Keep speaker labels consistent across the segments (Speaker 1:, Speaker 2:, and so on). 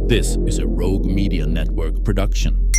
Speaker 1: This is a Rogue Media Network production.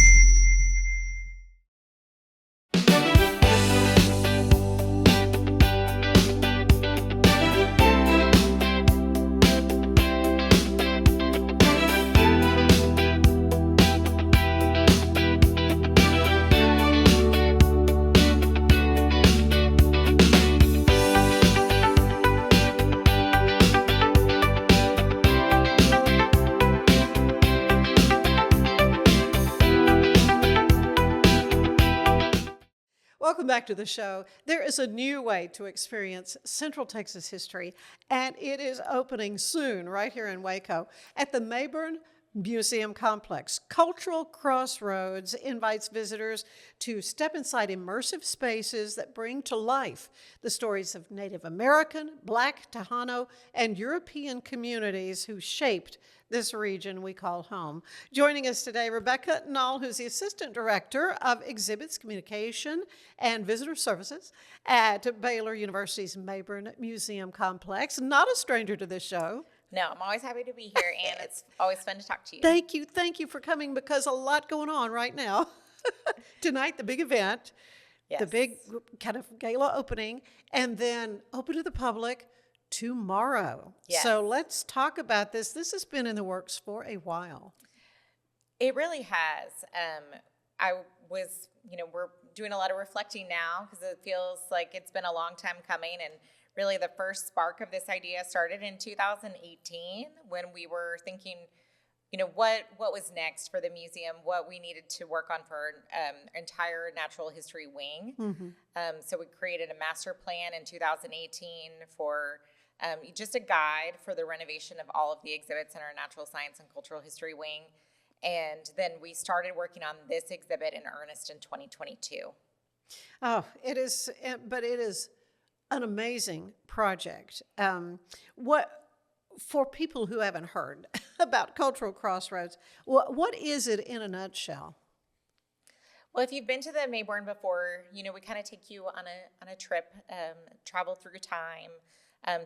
Speaker 2: Welcome back to the show. There is a new way to experience Central Texas history, and it is opening soon right here in Waco at the Mayborn Museum Complex. Cultural Crossroads invites visitors to step inside immersive spaces that bring to life the stories of Native American, Black, Tejano, and European communities who shaped this region we call home. Joining us today, Rebecca Nall, who's the Assistant Director of Exhibits, Communication, and Visitor Services at Baylor University's Mayborn Museum Complex. Not a stranger to this show.
Speaker 3: No, I'm always happy to be here, and it's always fun to talk to you.
Speaker 2: Thank you for coming, because a lot going on right now. Tonight, the big event,
Speaker 3: Yes.
Speaker 2: the big kind of gala opening, and then open to the public tomorrow.
Speaker 3: Yes.
Speaker 2: So let's talk about this. This has been in the works for a while.
Speaker 3: It really has. We're doing a lot of reflecting now because it feels like it's been a long time coming, and really the first spark of this idea started in 2018 when we were thinking, what was next for the museum, what we needed to work on for our entire natural history wing.
Speaker 2: Mm-hmm.
Speaker 3: So we created a master plan in 2018 for just a guide for the renovation of all of the exhibits in our natural science and cultural history wing. And then we started working on this exhibit in earnest in 2022.
Speaker 2: Oh, it is an amazing project. For people who haven't heard about Cultural Crossroads, what is it in a nutshell?
Speaker 3: Well, if you've been to the Mayborn before, we kind of take you on a trip, travel through time,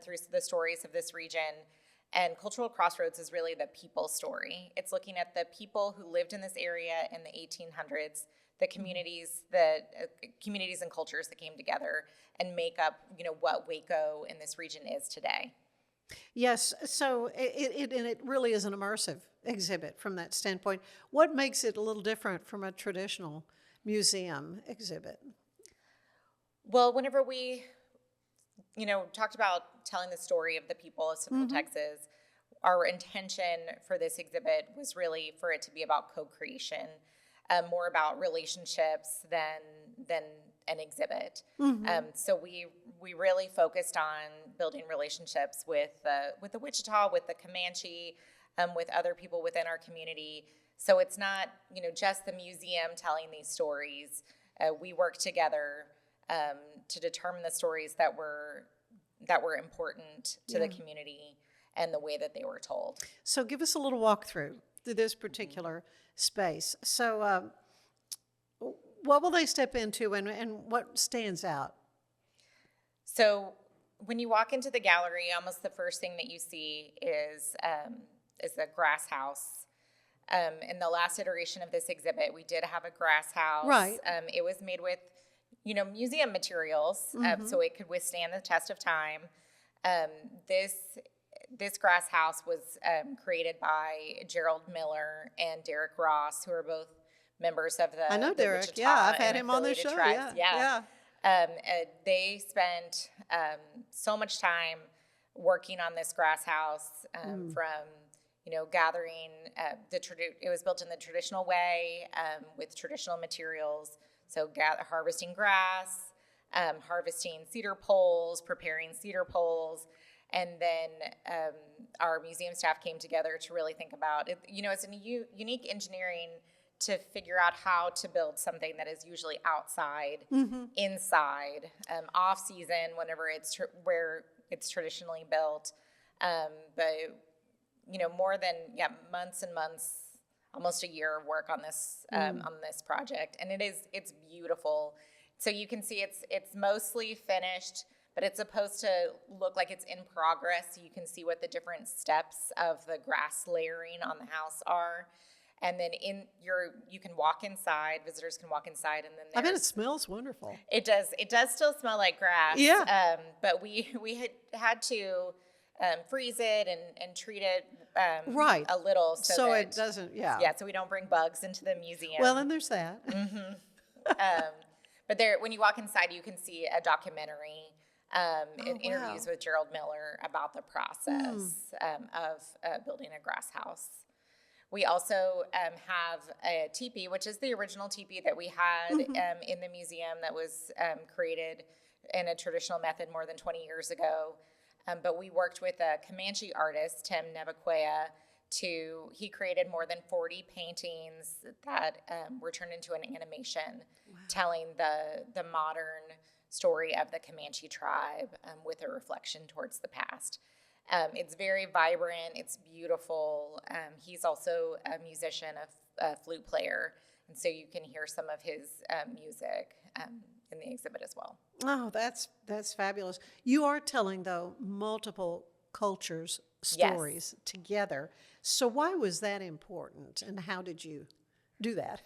Speaker 3: through the stories of this region. And Cultural Crossroads is really the people story. It's looking at the people who lived in this area in the 1800s, the communities, communities and cultures that came together and make up, what Waco in this region is today.
Speaker 2: Yes, so it really is an immersive exhibit from that standpoint. What makes it a little different from a traditional museum exhibit?
Speaker 3: Well, whenever we, talked about telling the story of the people of Central
Speaker 2: Mm-hmm.
Speaker 3: Texas, our intention for this exhibit was really for it to be about co-creation, more about relationships than an exhibit.
Speaker 2: Mm-hmm.
Speaker 3: So we really focused on building relationships with the Wichita, with the Comanche, with other people within our community. So it's not just the museum telling these stories. We work together to determine the stories that were important to the community and the way that they were told.
Speaker 2: So give us a little walkthrough through this particular space. So what will they step into, and what stands out?
Speaker 3: So when you walk into the gallery, almost the first thing that you see is the grass house. In the last iteration of this exhibit, we did have a grass house.
Speaker 2: Right.
Speaker 3: It was made with, museum materials, so it could withstand the test of time. This grass house was created by Gerald Miller and Derek Ross, who are both members of the
Speaker 2: I know
Speaker 3: the
Speaker 2: Derek.
Speaker 3: Wichita
Speaker 2: Yeah, I've had
Speaker 3: and
Speaker 2: him on the show.
Speaker 3: affiliated tribes.
Speaker 2: Yeah.
Speaker 3: They spent so much time working on this grass house, from gathering it was built in the traditional way, with traditional materials. So harvesting grass, harvesting cedar poles, preparing cedar poles. And then our museum staff came together to really think about it. It's a unique engineering to figure out how to build something that is usually outside, inside, off season, whenever where it's traditionally built. But more than months and months, almost a year of work on this project, and it's beautiful. So you can see it's mostly finished, but it's supposed to look like it's in progress. So you can see what the different steps of the grass layering on the house are. And then you can walk inside, visitors can walk inside, and then
Speaker 2: I bet it smells wonderful.
Speaker 3: It does still smell like grass.
Speaker 2: Yeah.
Speaker 3: But we had to freeze it and treat it
Speaker 2: right.
Speaker 3: a little
Speaker 2: so it doesn't,
Speaker 3: yeah, so we don't bring bugs into the museum.
Speaker 2: Well, and there's that.
Speaker 3: But when you walk inside, you can see a documentary, interviews with Gerald Miller about the process of building a grass house. We also have a teepee, which is the original teepee that we had in the museum that was created in a traditional method more than 20 years ago. But we worked with a Comanche artist, Tim Nevaquea, he created more than 40 paintings that were turned into an animation telling the modern story of the Comanche tribe with a reflection towards the past. It's very vibrant. It's beautiful. He's also a musician, a flute player, and so you can hear some of his music in the exhibit as well.
Speaker 2: Oh, that's fabulous. You are telling, though, multiple cultures' stories together. So why was that important, and how did you do that?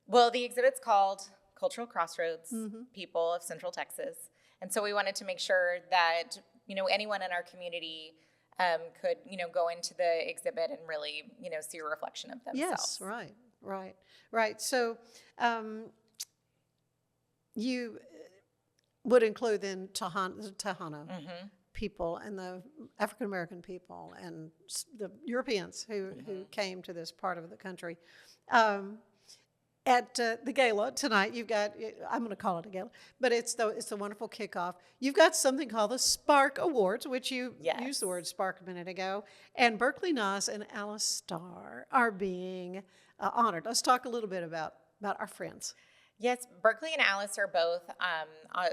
Speaker 3: Well, the exhibit's called Cultural Crossroads, People of Central Texas. And so we wanted to make sure that, anyone in our community could, go into the exhibit and really, see a reflection of themselves.
Speaker 2: Yes, right. So you would include then Tejano people and the African American people and the Europeans who came to this part of the country. At the gala tonight, you've got, I'm going to call it a gala, but it's the wonderful kickoff. You've got something called the Spark Awards, which you used the word spark a minute ago, and Berkeley Nas and Alice Starr are being honored. Let's talk a little bit about our friends.
Speaker 3: Yes, Berkeley and Alice are both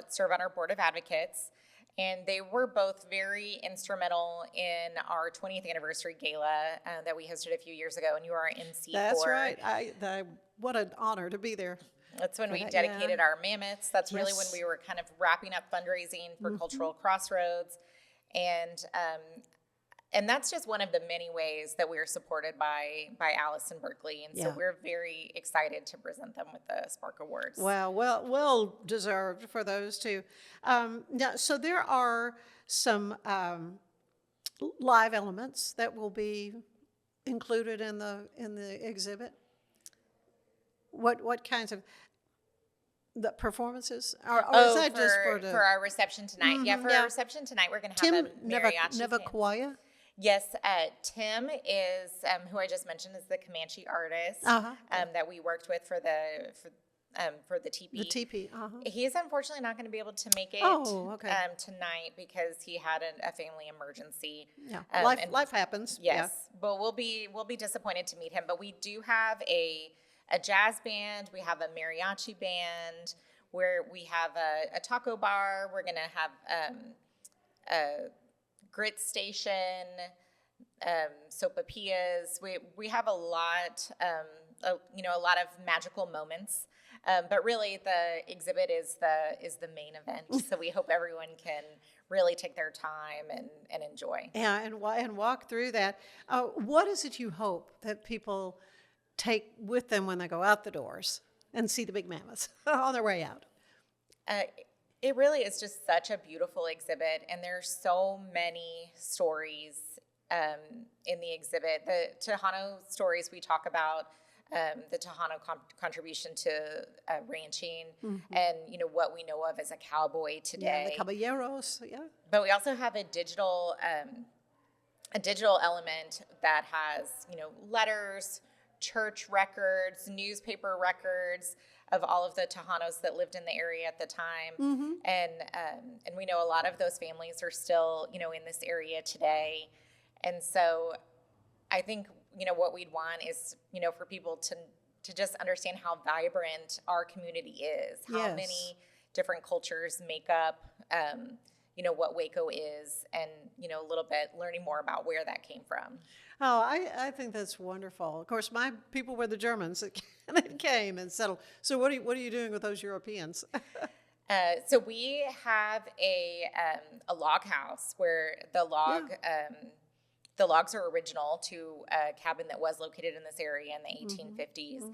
Speaker 3: serve on our board of advocates, and they were both very instrumental in our 20th anniversary gala that we hosted a few years ago, and you are MC
Speaker 2: That's
Speaker 3: for.
Speaker 2: right. What an honor to be there.
Speaker 3: That's when we dedicated our mammoths. That's really when we were kind of wrapping up fundraising for Cultural Crossroads, and that's just one of the many ways that we are supported by Alice and Berkeley, and so we're very excited to present them with the Spark Awards.
Speaker 2: Wow, well deserved for those two. Now, so there are some live elements that will be included in the exhibit. What kinds of the performances? Or is that just
Speaker 3: for our reception tonight? Yeah, for our reception tonight, we're going to have a mariachi.
Speaker 2: Nevaquea?
Speaker 3: Yes, Tim is who I just mentioned is the Comanche artist that we worked with for the teepee.
Speaker 2: The teepee.
Speaker 3: He's unfortunately not going to be able to make it tonight because he had a family emergency.
Speaker 2: Yeah, life happens.
Speaker 3: Yes, but we'll be disappointed to meet him. But we do have a jazz band. We have a mariachi band. Where we have a taco bar. We're going to have a grit station, sopapillas. We have a lot, a lot of magical moments. But really, the exhibit is the main event. So we hope everyone can really take their time and enjoy.
Speaker 2: Yeah, and walk through that. What is it you hope that people take with them when they go out the doors and see the big mammoths on their way out?
Speaker 3: It really is just such a beautiful exhibit, and there's so many stories in the exhibit. The Tejano stories we talk about, the Tejano contribution to ranching, and what we know of as a cowboy today.
Speaker 2: Yeah, the caballeros. Yeah.
Speaker 3: But we also have a digital element that has letters, church records, newspaper records of all of the Tejanos that lived in the area at the time. And we know a lot of those families are still, in this area today. And so I think, what we'd want is, for people to just understand how vibrant our community is, how many different cultures make up, what Waco is, and, a little bit learning more about where that came from.
Speaker 2: Oh, I think that's wonderful. Of course, my people were the Germans that came and settled. So what are you doing with those Europeans?
Speaker 3: So we have a log house where the logs are original to a cabin that was located in this area in the 1850s.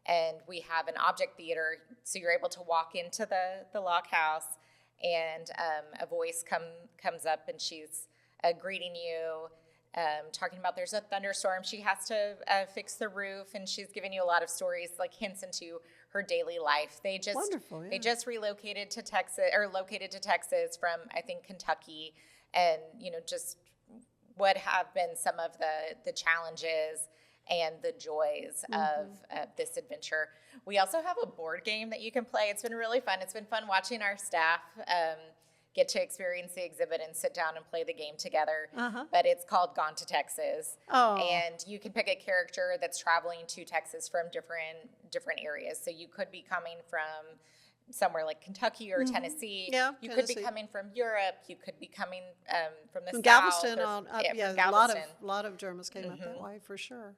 Speaker 3: And we have an object theater, so you're able to walk into the log house, and a voice comes up, and she's greeting you, talking about there's a thunderstorm. She has to fix the roof, and she's giving you a lot of stories, like hints into her daily life. They just relocated to Texas, or located to Texas from, I think, Kentucky, and just what have been some of the challenges and the joys of this adventure. We also have a board game that you can play. It's been really fun. It's been fun watching our staff get to experience the exhibit and sit down and play the game together. But it's called Gone to Texas. And you can pick a character that's traveling to Texas from different areas. So you could be coming from somewhere like Kentucky or Tennessee.
Speaker 2: Yeah,
Speaker 3: you could be coming from Europe. You could be coming from the
Speaker 2: from
Speaker 3: south.
Speaker 2: Galveston on up. Yeah,
Speaker 3: Galveston.
Speaker 2: a lot of Germans came up that way for sure.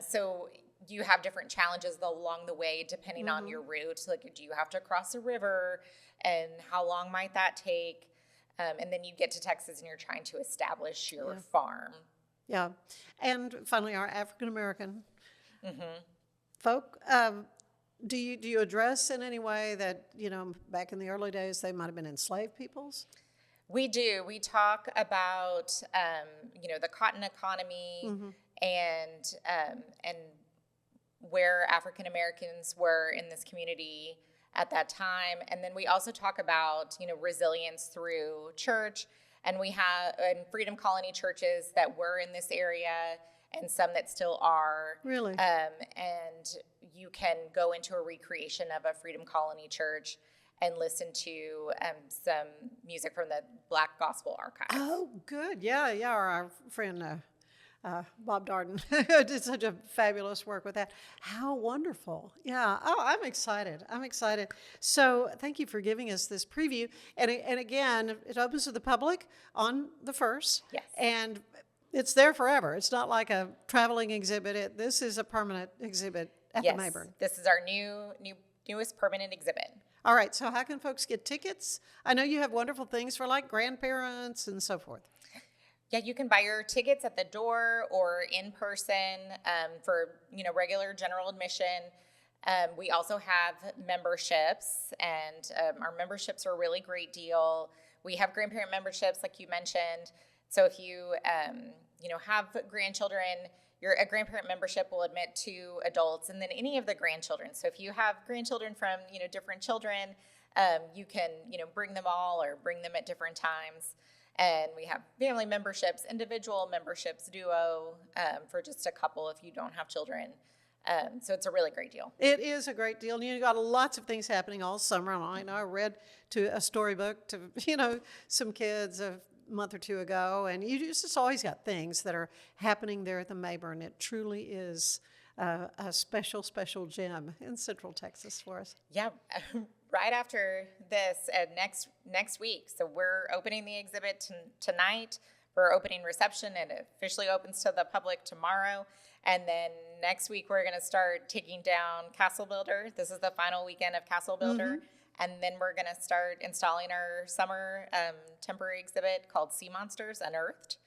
Speaker 3: So you have different challenges along the way depending on your route. Like, do you have to cross a river, and how long might that take? And then you get to Texas and you're trying to establish your farm.
Speaker 2: Yeah. And finally, our African American folk. Do you address in any way that, back in the early days, they might have been enslaved peoples?
Speaker 3: We do. We talk about, the cotton economy and where African Americans were in this community at that time. And then we also talk about, resilience through church. And we have Freedom Colony churches that were in this area and some that still are.
Speaker 2: Really?
Speaker 3: And you can go into a recreation of a Freedom Colony church and listen to some music from the Black Gospel Archive.
Speaker 2: Oh, good. Yeah. Our friend Bob Darden did such a fabulous work with that. How wonderful. Yeah. Oh, I'm excited. So thank you for giving us this preview. And again, it opens to the public on the 1st.
Speaker 3: Yes.
Speaker 2: And it's there forever. It's not like a traveling exhibit. This is a permanent exhibit at the Mayborn.
Speaker 3: This is our newest permanent exhibit.
Speaker 2: All right. So how can folks get tickets? I know you have wonderful things for like grandparents and so forth.
Speaker 3: Yeah, you can buy your tickets at the door or in person for regular general admission. We also have memberships, and our memberships are a really great deal. We have grandparent memberships, like you mentioned. So if you have grandchildren, a grandparent membership will admit 2 adults, and then any of the grandchildren. So if you have grandchildren from different children, you can bring them all or bring them at different times. And we have family memberships, individual memberships, duo, for just a couple if you don't have children. So it's a really great deal.
Speaker 2: It is a great deal. And you've got lots of things happening all summer. I read to a storybook to, some kids a month or 2 ago. And you just always got things that are happening there at the Mayborn. It truly is a special, special gem in Central Texas for us.
Speaker 3: Yeah. Right after this, next week. So we're opening the exhibit tonight. We're opening reception, and it officially opens to the public tomorrow. And then next week, we're going to start taking down Castle Builder. This is the final weekend of Castle Builder. And then we're going to start installing our summer temporary exhibit called Sea Monsters Unearthed.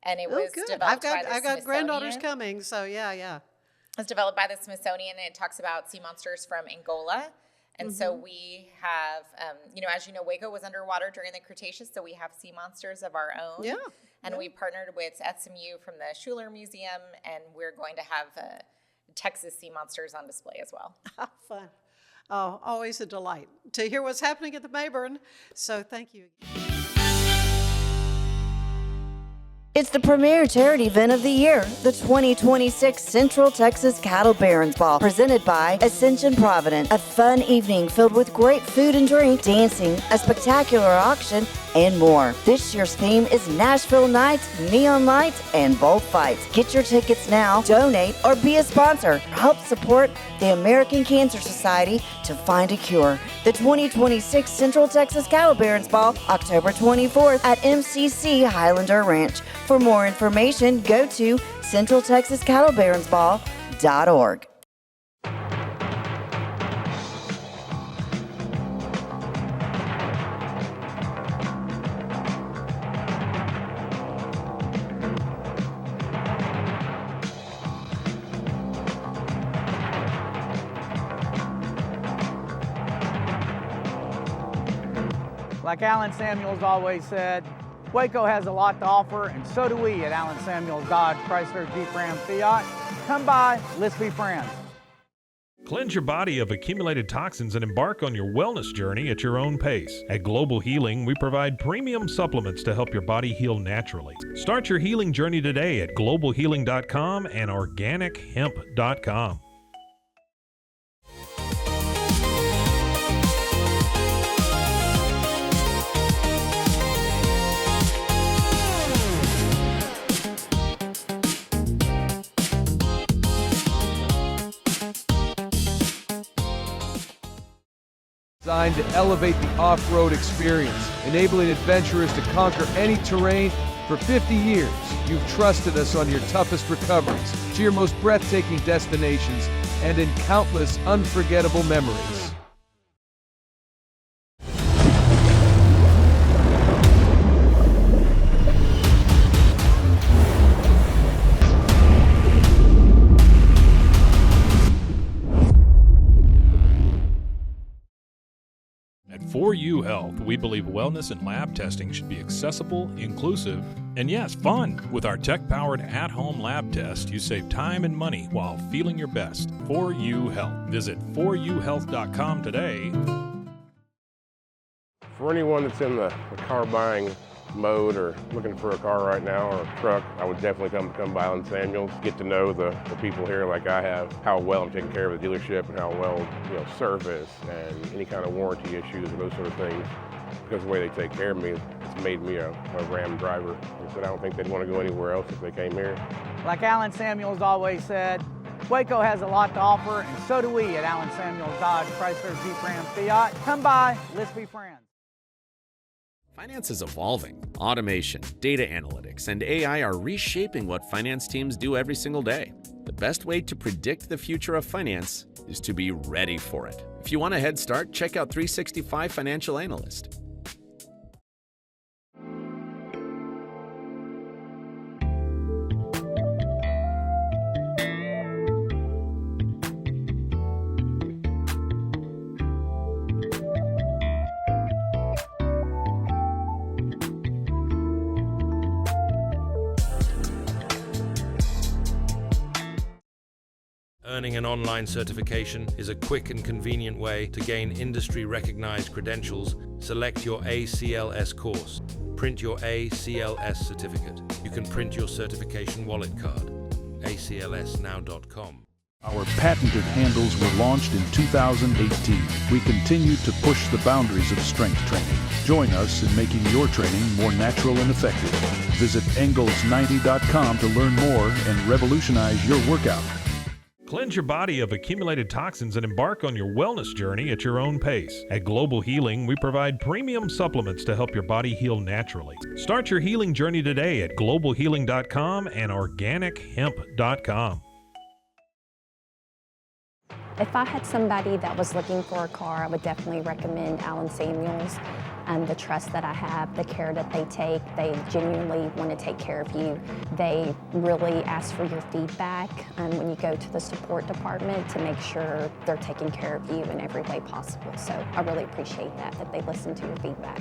Speaker 3: And it was developed by the
Speaker 2: I've got
Speaker 3: Smithsonian.
Speaker 2: granddaughters coming, so yeah.
Speaker 3: It was developed by the Smithsonian, and it talks about sea monsters from Angola. And so we have, as you know, Waco was underwater during the Cretaceous, so we have sea monsters of our own.
Speaker 2: Yeah.
Speaker 3: And we partnered with SMU from the Schuler Museum, and we're going to have Texas sea monsters on display as well.
Speaker 2: Fun. Oh, always a delight to hear what's happening at the Mayborn. So thank you again.
Speaker 4: It's the premier charity event of the year, the 2026 Central Texas Cattle Barons Ball, presented by Ascension Providence. A fun evening filled with great food and drink, dancing, a spectacular auction, and more. This year's theme is Nashville Nights, Neon Lights, and Bullfights. Get your tickets now, donate, or be a sponsor. Help support the American Cancer Society to find a cure. The 2026 Central Texas Cattle Barons Ball, October 24th at MCC Highlander Ranch. For more information, go to centraltexascattlebaronsball.org.
Speaker 5: Like Alan Samuels always said, Waco has a lot to offer, and so do we at Alan Samuels Dodge, Chrysler, Jeep, Ram, Fiat. Come by, let's be friends.
Speaker 6: Cleanse your body of accumulated toxins and embark on your wellness journey at your own pace. At Global Healing, we provide premium supplements to help your body heal naturally. Start your healing journey today at globalhealing.com and organichemp.com.
Speaker 7: Designed to elevate the off-road experience, enabling adventurers to conquer any terrain. For 50 years, you've trusted us on your toughest recoveries, to your most breathtaking destinations, and in countless unforgettable memories.
Speaker 6: At 4U Health, we believe wellness and lab testing should be accessible, inclusive, and yes, fun. With our tech-powered at-home lab test, you save time and money while feeling your best. 4U Health. Visit 4uhealth.com today.
Speaker 8: For anyone that's in the car buying mode or looking for a car right now or a truck, I would definitely come by Alan Samuels, get to know the people here like I have, how well I'm taking care of the dealership and how well, service and any kind of warranty issues or those sort of things. Because of the way they take care of me, it's made me a Ram driver. And so I don't think they'd want to go anywhere else if they came here.
Speaker 5: Like Alan Samuels always said, Waco has a lot to offer, and so do we at Alan Samuels Dodge, Chrysler, Jeep, Ram, Fiat. Come by, let's be friends.
Speaker 9: Finance is evolving. Automation, data analytics, and AI are reshaping what finance teams do every single day. The best way to predict the future of finance is to be ready for it. If you want a head start, check out 365 Financial Analyst.
Speaker 6: Earning an online certification is a quick and convenient way to gain industry-recognized credentials. Select your ACLS course. Print your ACLS certificate. You can print your certification wallet card. aclsnow.com.
Speaker 10: Our patented handles were launched in 2018. We continue to push the boundaries of strength training. Join us in making your training more natural and effective. Visit Engels90.com to learn more and revolutionize your workout.
Speaker 6: Cleanse your body of accumulated toxins and embark on your wellness journey at your own pace. At Global Healing, we provide premium supplements to help your body heal naturally. Start your healing journey today at globalhealing.com and organichemp.com.
Speaker 11: If I had somebody that was looking for a car, I would definitely recommend Alan Samuels. The trust that I have, the care that they take, they genuinely want to take care of you. They really ask for your feedback when you go to the support department to make sure they're taking care of you in every way possible. So I really appreciate that they listen to your feedback.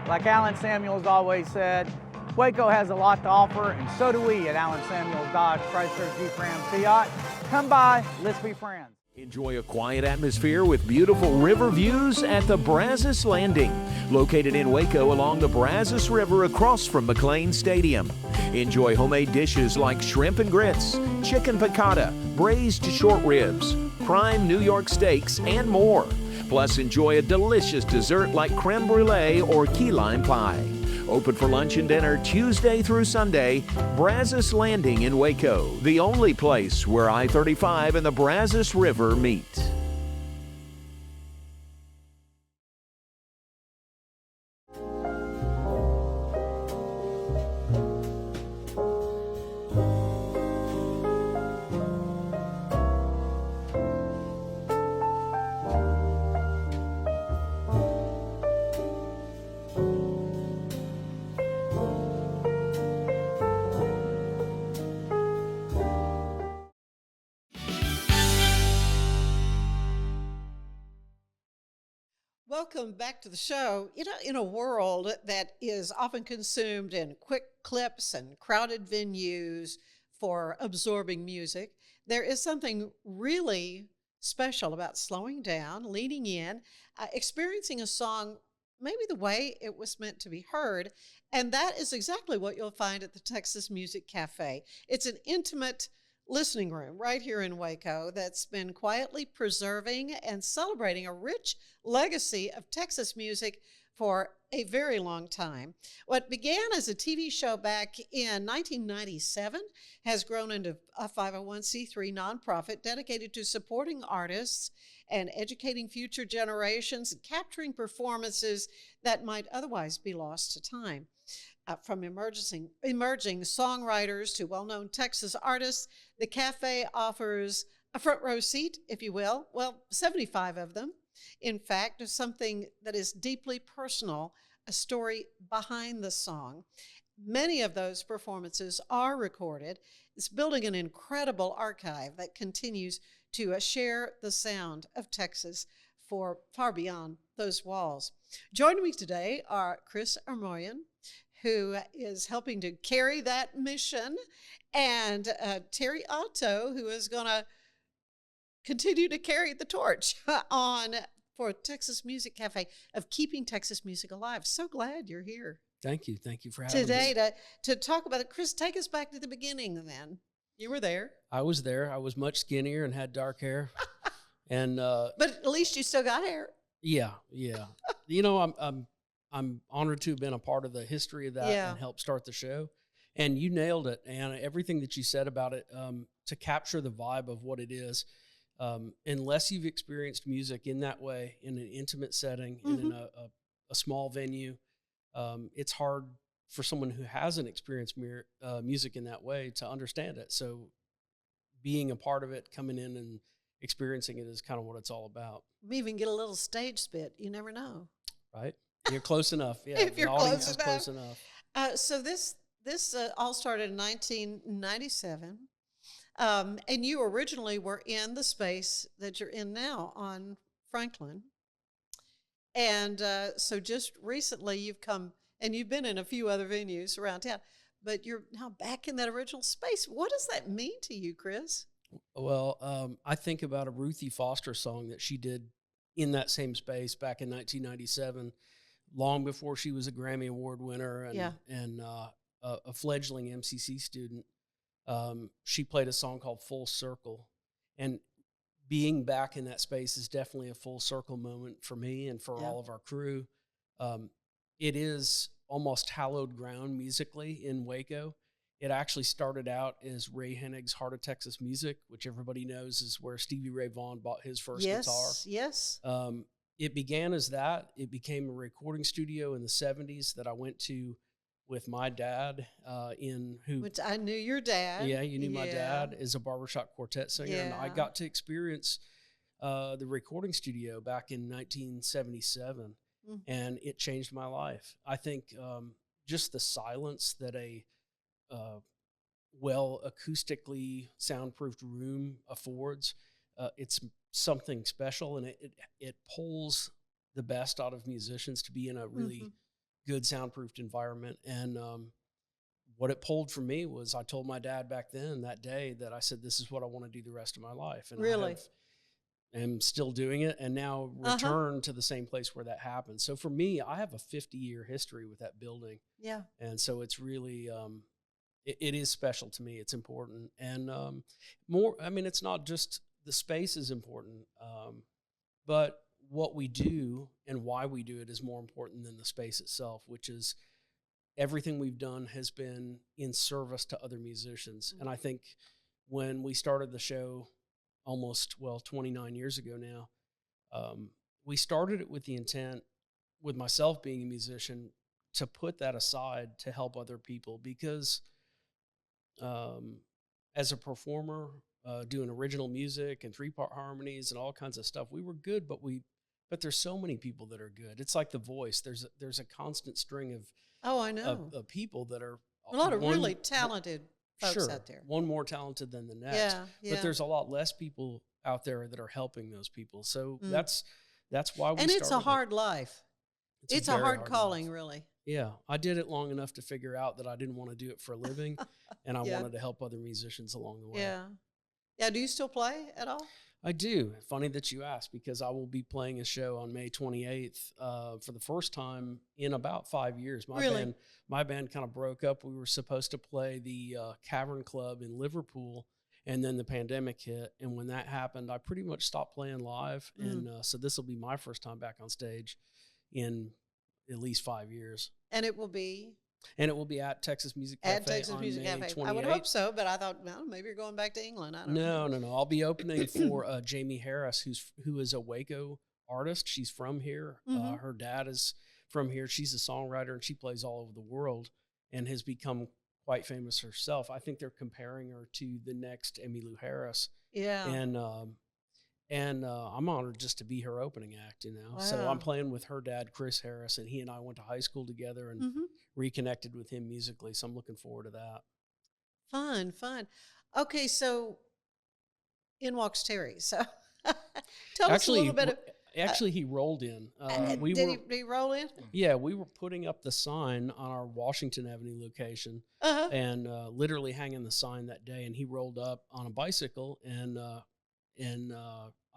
Speaker 5: Like Alan Samuels always said, Waco has a lot to offer, and so do we at Alan Samuels Dodge, Chrysler, Jeep, Ram, Fiat. Come by, let's be friends.
Speaker 12: Enjoy a quiet atmosphere with beautiful river views at the Brazos Landing, located in Waco along the Brazos River across from McLean Stadium. Enjoy homemade dishes like shrimp and grits, chicken piccata, braised short ribs, prime New York steaks, and more. Plus, enjoy a delicious dessert like creme brulee or key lime pie. Open for lunch and dinner Tuesday through Sunday. Brazos Landing in Waco, the only place where I-35 and the Brazos River meet.
Speaker 2: Welcome back to the show. You know, in a world that is often consumed in quick clips and crowded venues for absorbing music, there is something really special about slowing down, leaning in, experiencing a song maybe the way it was meant to be heard. And that is exactly what you'll find at the Texas Music Cafe. It's an intimate listening room right here in Waco that's been quietly preserving and celebrating a rich legacy of Texas music for a very long time. What began as a TV show back in 1997 has grown into a 501c3 nonprofit dedicated to supporting artists and educating future generations and capturing performances that might otherwise be lost to time. From emerging songwriters to well-known Texas artists, the cafe offers a front row seat, if you will, 75 of them. In fact, of something that is deeply personal, a story behind the song. Many of those performances are recorded. It's building an incredible archive that continues to share the sound of Texas for far beyond those walls. Joining me today are Chris Ermoian, who is helping to carry that mission, and Terry Otto, who is going to continue to carry the torch for Texas Music Cafe of keeping Texas music alive. So glad you're here.
Speaker 13: Thank you. Thank you for having me.
Speaker 2: Today to talk about it. Chris, take us back to the beginning then. You were there.
Speaker 13: I was there. I was much skinnier and had dark hair. And
Speaker 2: but at least you still got hair.
Speaker 13: Yeah. You know, I'm honored to have been a part of the history of that and help start the show. And you nailed it, Anna. Everything that you said about it, to capture the vibe of what it is, unless you've experienced music in that way, in an intimate setting, and in a small venue, it's hard for someone who hasn't experienced music in that way to understand it. So being a part of it, coming in and experiencing it is kind of what it's all about.
Speaker 2: We even get a little stage spit. You never know.
Speaker 13: Right? You're close enough. Yeah,
Speaker 2: if you're close
Speaker 13: enough.
Speaker 2: So this all started in 1997. And you originally were in the space that you're in now on Franklin. And so just recently you've come, and you've been in a few other venues around town, but you're now back in that original space. What does that mean to you, Chris?
Speaker 13: Well, I think about a Ruthie Foster song that she did in that same space back in 1997, long before she was a Grammy Award winner and a fledgling MCC student. She played a song called Full Circle, and being back in that space is definitely a full circle moment for me and for all of our crew. It is almost hallowed ground musically in Waco. It actually started out as Ray Hennig's Heart of Texas Music, which everybody knows is where Stevie Ray Vaughan bought his first guitar.
Speaker 2: Yes.
Speaker 13: It began as that. It became a recording studio in the 70s that I went to with my dad, which
Speaker 2: I knew your dad.
Speaker 13: Yeah, you knew my dad is a barbershop quartet singer, and I got to experience the recording studio back in 1977, and it changed my life. I think just the silence that a well acoustically soundproofed room affords, it's something special, and it pulls the best out of musicians to be in a really good soundproofed environment. And what it pulled for me was I told my dad back then that day that I said, this is what I want to do the rest of my life. And
Speaker 2: really?
Speaker 13: I am still doing it, and now return to the same place where that happened. So for me, I have a 50-year history with that building.
Speaker 2: Yeah.
Speaker 13: And so it's really, it is special to me. It's important. And it's not just the space is important, but what we do and why we do it is more important than the space itself, which is everything we've done has been in service to other musicians. And I think when we started the show almost, 29 years ago now, we started it with the intent, with myself being a musician, to put that aside to help other people, because as a performer, doing original music and 3-part harmonies and all kinds of stuff, we were good, but there's so many people that are good. It's like The Voice. There's a constant string of of people that are
Speaker 2: a lot of really talented folks out there.
Speaker 13: One more talented than the next.
Speaker 2: Yeah.
Speaker 13: But there's a lot less people out there that are helping those people. So that's that's why we
Speaker 2: And it's a
Speaker 13: started
Speaker 2: hard life. It's a
Speaker 13: very
Speaker 2: hard calling,
Speaker 13: life.
Speaker 2: really.
Speaker 13: Yeah, I did it long enough to figure out that I didn't want to do it for a living, and I
Speaker 2: Yeah.
Speaker 13: wanted to help other musicians along the way.
Speaker 2: Yeah. Yeah. Do you still play at all?
Speaker 13: I do. Funny that you asked, because I will be playing a show on May 28th for the first time in about 5 years. My band kind of broke up. We were supposed to play the Cavern Club in Liverpool, and then the pandemic hit. And when that happened, I pretty much stopped playing live. And so this will be my first time back on stage in at least 5 years.
Speaker 2: And it will be?
Speaker 13: And it will be at Texas Music Cafe.
Speaker 2: At Texas
Speaker 13: on
Speaker 2: Music
Speaker 13: May
Speaker 2: Cafe.
Speaker 13: 28th.
Speaker 2: I would hope so, but I thought, well, maybe you're going back to England. I don't know.
Speaker 13: No. I'll be opening for Jamie Harris, who is a Waco artist. She's from here. Her dad is from here. She's a songwriter, and she plays all over the world and has become quite famous herself. I think they're comparing her to the next Emmylou Harris.
Speaker 2: Yeah.
Speaker 13: And I'm honored just to be her opening act,
Speaker 2: Wow.
Speaker 13: So I'm playing with her dad, Chris Harris, and he and I went to high school together and reconnected with him musically. So I'm looking forward to that.
Speaker 2: Fun. Okay, so in walks Terry. So tell us a little bit of...
Speaker 13: Actually, he rolled in.
Speaker 2: Did he roll in?
Speaker 13: Yeah, we were putting up the sign on our Washington Avenue location and literally hanging the sign that day, and he rolled up on a bicycle, and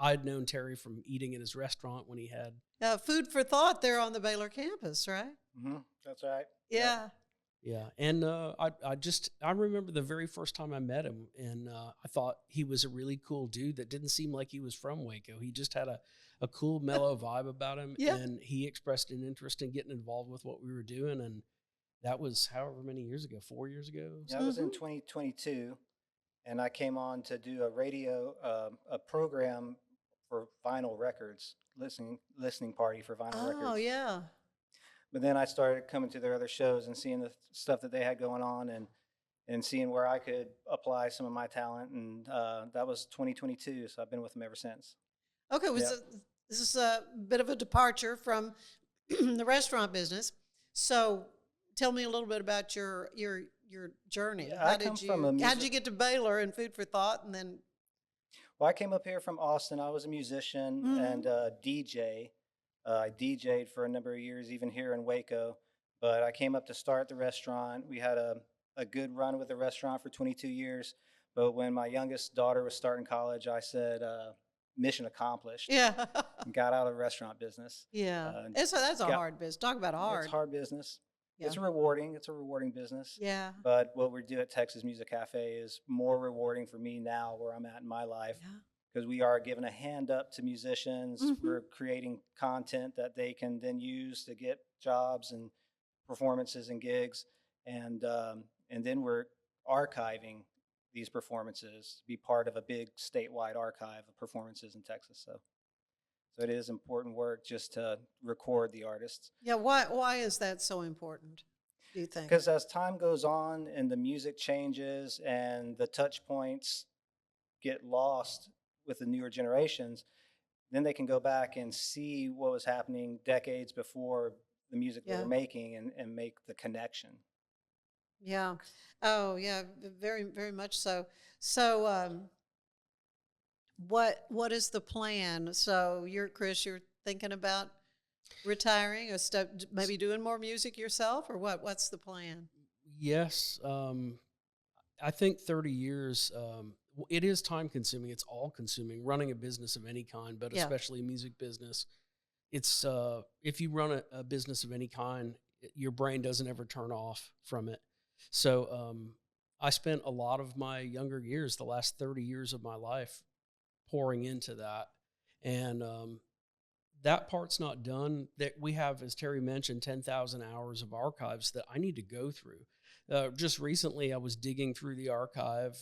Speaker 13: I'd known Terry from eating at his restaurant when he had
Speaker 2: food for thought there on the Baylor campus, right?
Speaker 14: That's right.
Speaker 2: Yeah.
Speaker 13: Yeah, and I remember the very first time I met him, and I thought he was a really cool dude that didn't seem like he was from Waco. He just had a cool, mellow vibe about him, and he expressed an interest in getting involved with what we were doing, and that was however many years ago, 4 years ago?
Speaker 14: Yeah, that was in 2022, and I came on to do a radio, a program for vinyl records, listening party for vinyl records.
Speaker 2: Oh, yeah.
Speaker 14: But then I started coming to their other shows and seeing the stuff that they had going on and seeing where I could apply some of my talent. And that was 2022. So I've been with them ever since.
Speaker 2: Okay. This is a bit of a departure from the restaurant business. So tell me a little bit about your journey.
Speaker 14: Yeah,
Speaker 2: How did you get to Baylor and Food for Thought? And then.
Speaker 14: Well, I came up here from Austin. I was a musician and a DJ. I DJ'd for a number of years, even here in Waco. But I came up to start the restaurant. We had a good run with the restaurant for 22 years. But when my youngest daughter was starting college, I said, mission accomplished.
Speaker 2: Yeah.
Speaker 14: And got out of the restaurant business.
Speaker 2: Yeah. That's a hard business. Talk about hard.
Speaker 14: It's hard business.
Speaker 2: Yeah.
Speaker 14: It's rewarding. It's a rewarding business.
Speaker 2: Yeah.
Speaker 14: But what we do at Texas Music Cafe is more rewarding for me now where I'm at in my life.
Speaker 2: Yeah.
Speaker 14: Because we are giving a hand up to musicians. We're creating content that they can then use to get jobs and performances and gigs. And then we're archiving these performances to be part of a big statewide archive of performances in Texas. So it is important work just to record the artists.
Speaker 2: Yeah. Why is that so important, do you think?
Speaker 14: Because as time goes on and the music changes and the touch points get lost with the newer generations, then they can go back and see what was happening decades before the music they were making and make the connection.
Speaker 2: Yeah. Oh, yeah. Very, very much so. So, what is the plan? So, Chris, you're thinking about retiring or maybe doing more music yourself, or what? What's the plan?
Speaker 13: Yes. I think 30 years, it is time consuming. It's all consuming, running a business of any kind, but especially a music business. It's, if you run a business of any kind, your brain doesn't ever turn off from it. So, I spent a lot of my younger years, the last 30 years of my life, pouring into that. And, that part's not done. That we have, as Terry mentioned, 10,000 hours of archives that I need to go through. Just recently, I was digging through the archive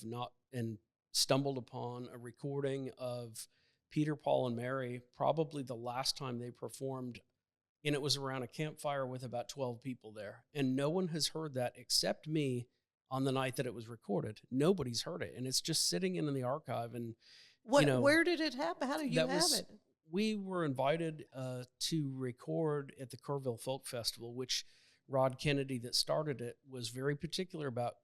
Speaker 13: and stumbled upon a recording of Peter, Paul, and Mary, probably the last time they performed, and it was around a campfire with about 12 people there. And no one has heard that except me on the night that it was recorded. Nobody's heard it, and it's just sitting in the archive. And
Speaker 2: where did it happen? How did you have it?
Speaker 13: We were invited to record at the Kerrville Folk Festival, which Rod Kennedy, that started it, was very particular about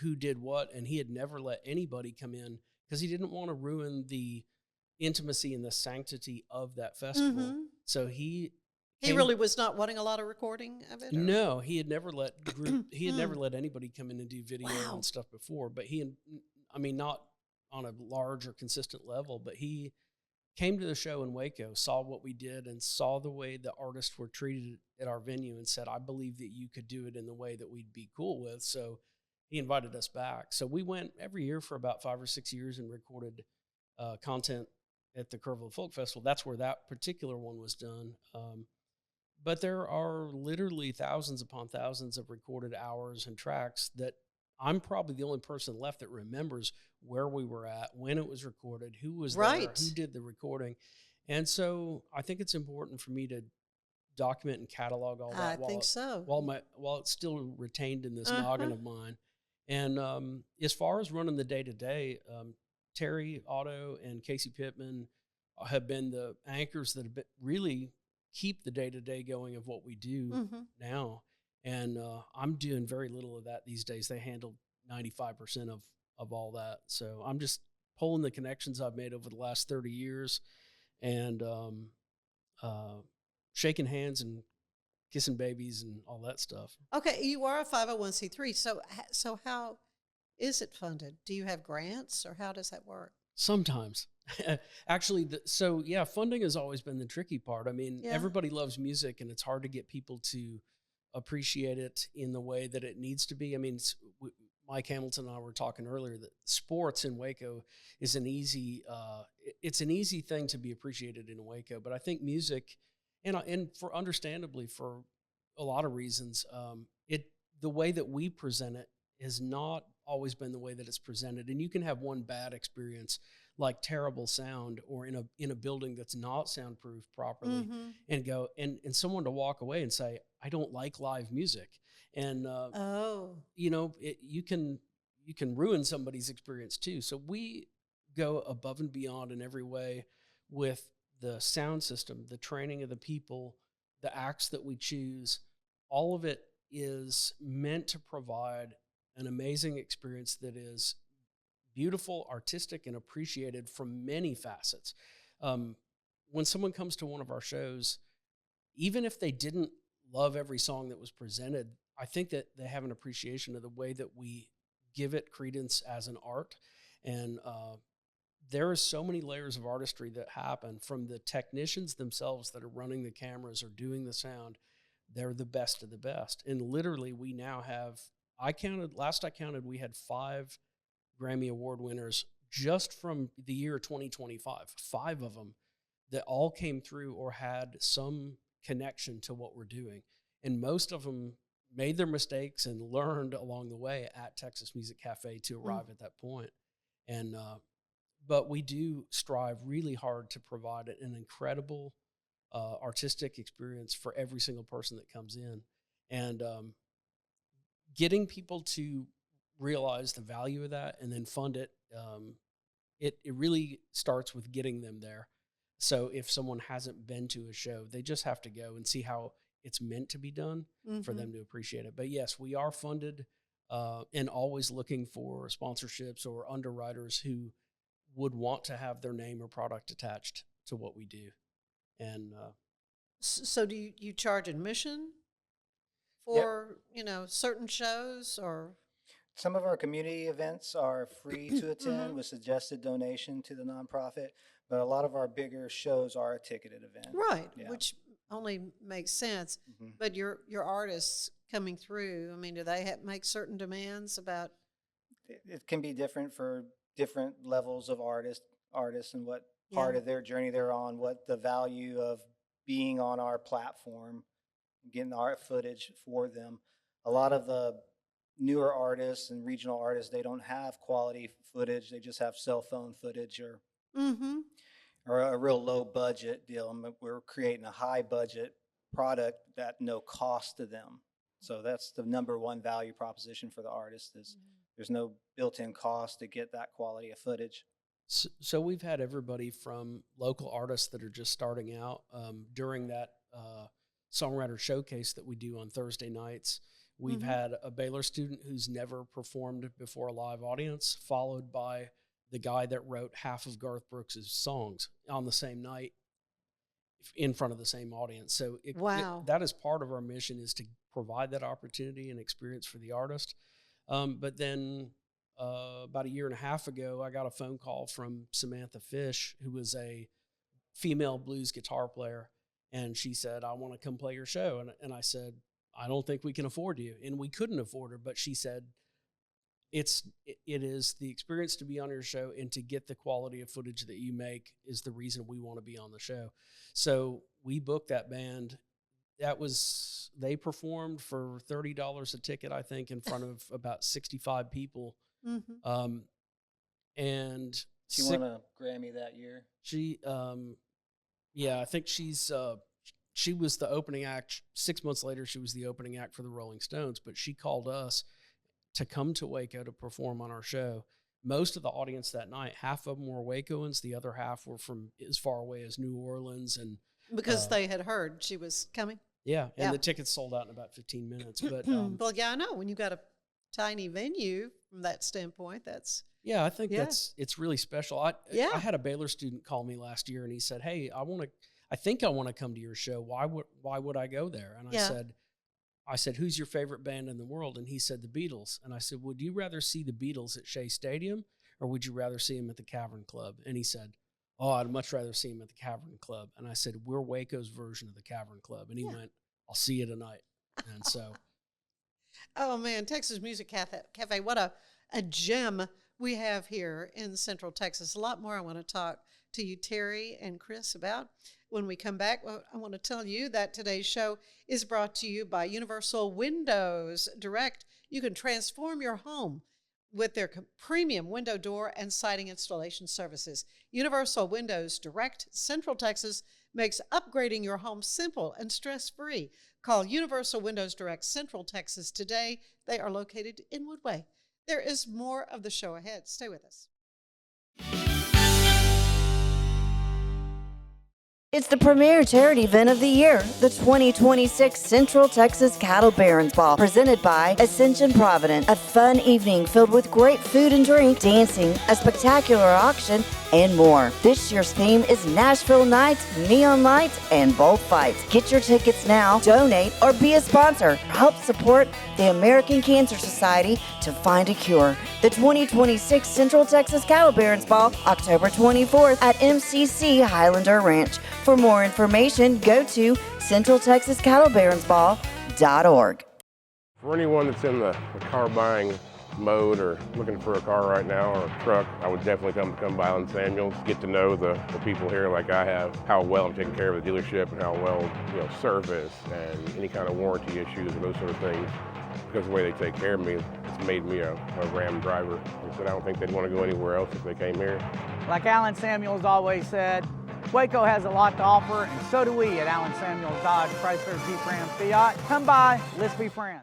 Speaker 13: who did what, and he had never let anybody come in because he didn't want to ruin the intimacy and the sanctity of that festival. So he
Speaker 2: really was not wanting a lot of recording of it? Or?
Speaker 13: No, he had never let the group, he had never let anybody come in and do video and stuff before, but not on a large or consistent level, but he came to the show in Waco, saw what we did, and saw the way the artists were treated at our venue and said, I believe that you could do it in the way that we'd be cool with. So he invited us back. So we went every year for about 5 or 6 years and recorded content at the Kerrville Folk Festival. That's where that particular one was done. But there are literally thousands upon thousands of recorded hours and tracks that I'm probably the only person left that remembers where we were at, when it was recorded, who was there, who did the recording. And so I think it's important for me to document and catalog all that while it's still retained in this noggin of mine. And as far as running the day-to-day, Terry Otto and Casey Pittman have been the anchors that have really keep the day-to-day going of what we do now. And I'm doing very little of that these days. They handle 95% of all that. So I'm just pulling the connections I've made over the last 30 years and shaking hands and kissing babies and all that stuff.
Speaker 2: Okay, you are a 501c3. So how is it funded? Do you have grants, or how does that work?
Speaker 13: Sometimes. Actually, funding has always been the tricky part. I mean, everybody loves music, and it's hard to get people to appreciate it in the way that it needs to be. I mean, Mike Hamilton and I were talking earlier that sports in Waco is an easy thing to be appreciated in Waco. But I think music, and for understandably for a lot of reasons, the way that we present it has not always been the way that it's presented. And you can have one bad experience, like terrible sound, or in a building that's not soundproofed properly, and go and someone to walk away and say, I don't like live music. And you can ruin somebody's experience too. So we go above and beyond in every way with the sound system, the training of the people, the acts that we choose. All of it is meant to provide an amazing experience that is beautiful, artistic, and appreciated from many facets. When someone comes to one of our shows, even if they didn't love every song that was presented, I think that they have an appreciation of the way that we give it credence as an art. And there are so many layers of artistry that happen from the technicians themselves that are running the cameras or doing the sound. They're the best of the best. And literally we now have, last I counted, we had 5 Grammy Award winners just from the year 2025, 5 of them that all came through or had some connection to what we're doing. And most of them made their mistakes and learned along the way at Texas Music Cafe to arrive at that point. And, but we do strive really hard to provide an incredible artistic experience for every single person that comes in. And getting people to realize the value of that and then fund it, it really starts with getting them there. So if someone hasn't been to a show, they just have to go and see how it's meant to be done for them to appreciate it. But yes, we are funded and always looking for sponsorships or underwriters who would want to have their name or product attached to what we do. And
Speaker 2: so do you charge admission for, certain shows, or?
Speaker 14: Some of our community events are free to attend with suggested donation to the nonprofit, but a lot of our bigger shows are a ticketed event.
Speaker 2: Right, which only makes sense. But your artists coming through, I mean, do they make certain demands about?
Speaker 14: It can be different for different levels of artists and what part of their journey they're on, what the value of being on our platform, getting art footage for them. A lot of the newer artists and regional artists, they don't have quality footage. They just have cell phone footage or a real low budget deal. And we're creating a high budget product at no cost to them. So that's the number one value proposition for the artist is there's no built-in cost to get that quality of footage.
Speaker 13: So we've had everybody from local artists that are just starting out during that songwriter showcase that we do on Thursday nights. We've had a Baylor student who's never performed before a live audience, followed by the guy that wrote half of Garth Brooks's songs on the same night in front of the same audience. So
Speaker 2: Wow.
Speaker 13: that is part of our mission, is to provide that opportunity and experience for the artist. But then about a year and a half ago, I got a phone call from Samantha Fish, who was a female blues guitar player. And she said, I want to come play your show. And I said, I don't think we can afford you. And we couldn't afford her. But she said, it is the experience to be on your show, and to get the quality of footage that you make is the reason we want to be on the show. So we booked that band. They performed for $30 a ticket, I think, in front of about 65 people.
Speaker 2: Mm-hmm.
Speaker 13: And
Speaker 14: she won a Grammy that year.
Speaker 13: She, I think she was the opening act. 6 months later, she was the opening act for the Rolling Stones, but she called us to come to Waco to perform on our show. Most of the audience that night, half of them were Wacoans, the other half were from as far away as New Orleans. And
Speaker 2: because they had heard she was coming.
Speaker 13: Yeah, and the tickets sold out in about 15 minutes. But
Speaker 2: well, yeah, I know. When you got a tiny venue from that standpoint, that's...
Speaker 13: Yeah, I think it's really special. I had a Baylor student call me last year, and he said, hey, I think I want to come to your show. Why would I go there? And I said, who's your favorite band in the world? And he said, the Beatles. And I said, would you rather see the Beatles at Shea Stadium, or would you rather see them at the Cavern Club? And he said, oh, I'd much rather see them at the Cavern Club. And I said, we're Waco's version of the Cavern Club. And he went, I'll see you tonight. And so.
Speaker 2: Oh, man, Texas Music Cafe, what a gem we have here in Central Texas. A lot more I want to talk to you, Terry and Chris, about. When we come back, I want to tell you that today's show is brought to you by Universal Windows Direct. You can transform your home with their premium window, door, and siding installation services. Universal Windows Direct, Central Texas, makes upgrading your home simple and stress-free. Call Universal Windows Direct Central Texas today. They are located in Woodway. There is more of the show ahead. Stay with us.
Speaker 4: It's the premier charity event of the year, the 2026 Central Texas Cattle Barons Ball, presented by Ascension Provident. A fun evening filled with great food and drink, dancing, a spectacular auction, and more. This year's theme is Nashville Nights, Neon Lights, and Bullfights. Get your tickets now, donate, or be a sponsor. Help support the American Cancer Society to find a cure. The 2026 Central Texas Cattle Barons Ball, October 24th at MCC Highlander Ranch. For more information, go to centraltexascattlebaronsball.org.
Speaker 8: For anyone that's in the car buying mode or looking for a car right now or a truck, I would definitely come by Allen Samuels, get to know the people here like I have, how well I'm taking care of the dealership and how well, service and any kind of warranty issues and those sort of things. Because of the way they take care of me, it's made me a Ram driver. I said I don't think they'd want to go anywhere else if they came here.
Speaker 5: Like Allen Samuels always said, Waco has a lot to offer, and so do we at Allen Samuels Dodge, Chrysler, Jeep, Ram, Fiat. Come by, let's be friends.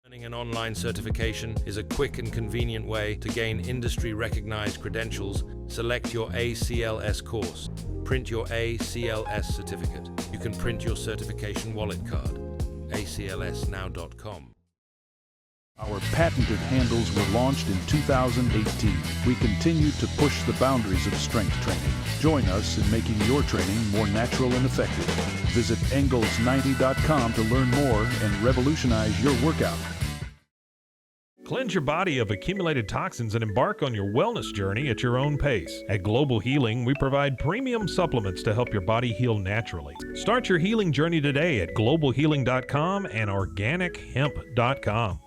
Speaker 15: Earning an online certification is a quick and convenient way to gain industry-recognized credentials. Select your ACLS course. Print your ACLS certificate. You can print your certification wallet card. aclsnow.com.
Speaker 10: Our patented handles were launched in 2018. We continue to push the boundaries of strength training. Join us in making your training more natural and effective. Visit Engels90.com to learn more and revolutionize your workout.
Speaker 6: Cleanse your body of accumulated toxins and embark on your wellness journey at your own pace. At Global Healing, we provide premium supplements to help your body heal naturally. Start your healing journey today at globalhealing.com and organichemp.com.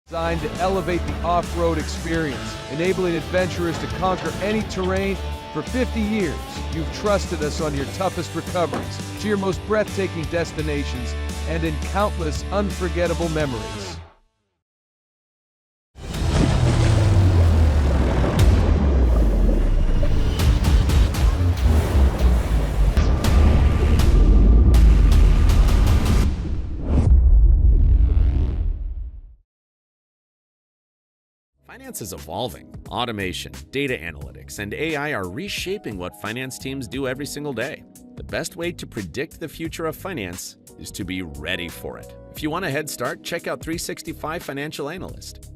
Speaker 7: Designed to elevate the off-road experience, enabling adventurers to conquer any terrain. For 50 years, you've trusted us on your toughest recoveries, to your most breathtaking destinations, and in countless unforgettable memories.
Speaker 9: Finance is evolving. Automation, data analytics, and AI are reshaping what finance teams do every single day. The best way to predict the future of finance is to be ready for it. If you want a head start, check out 365 Financial Analyst.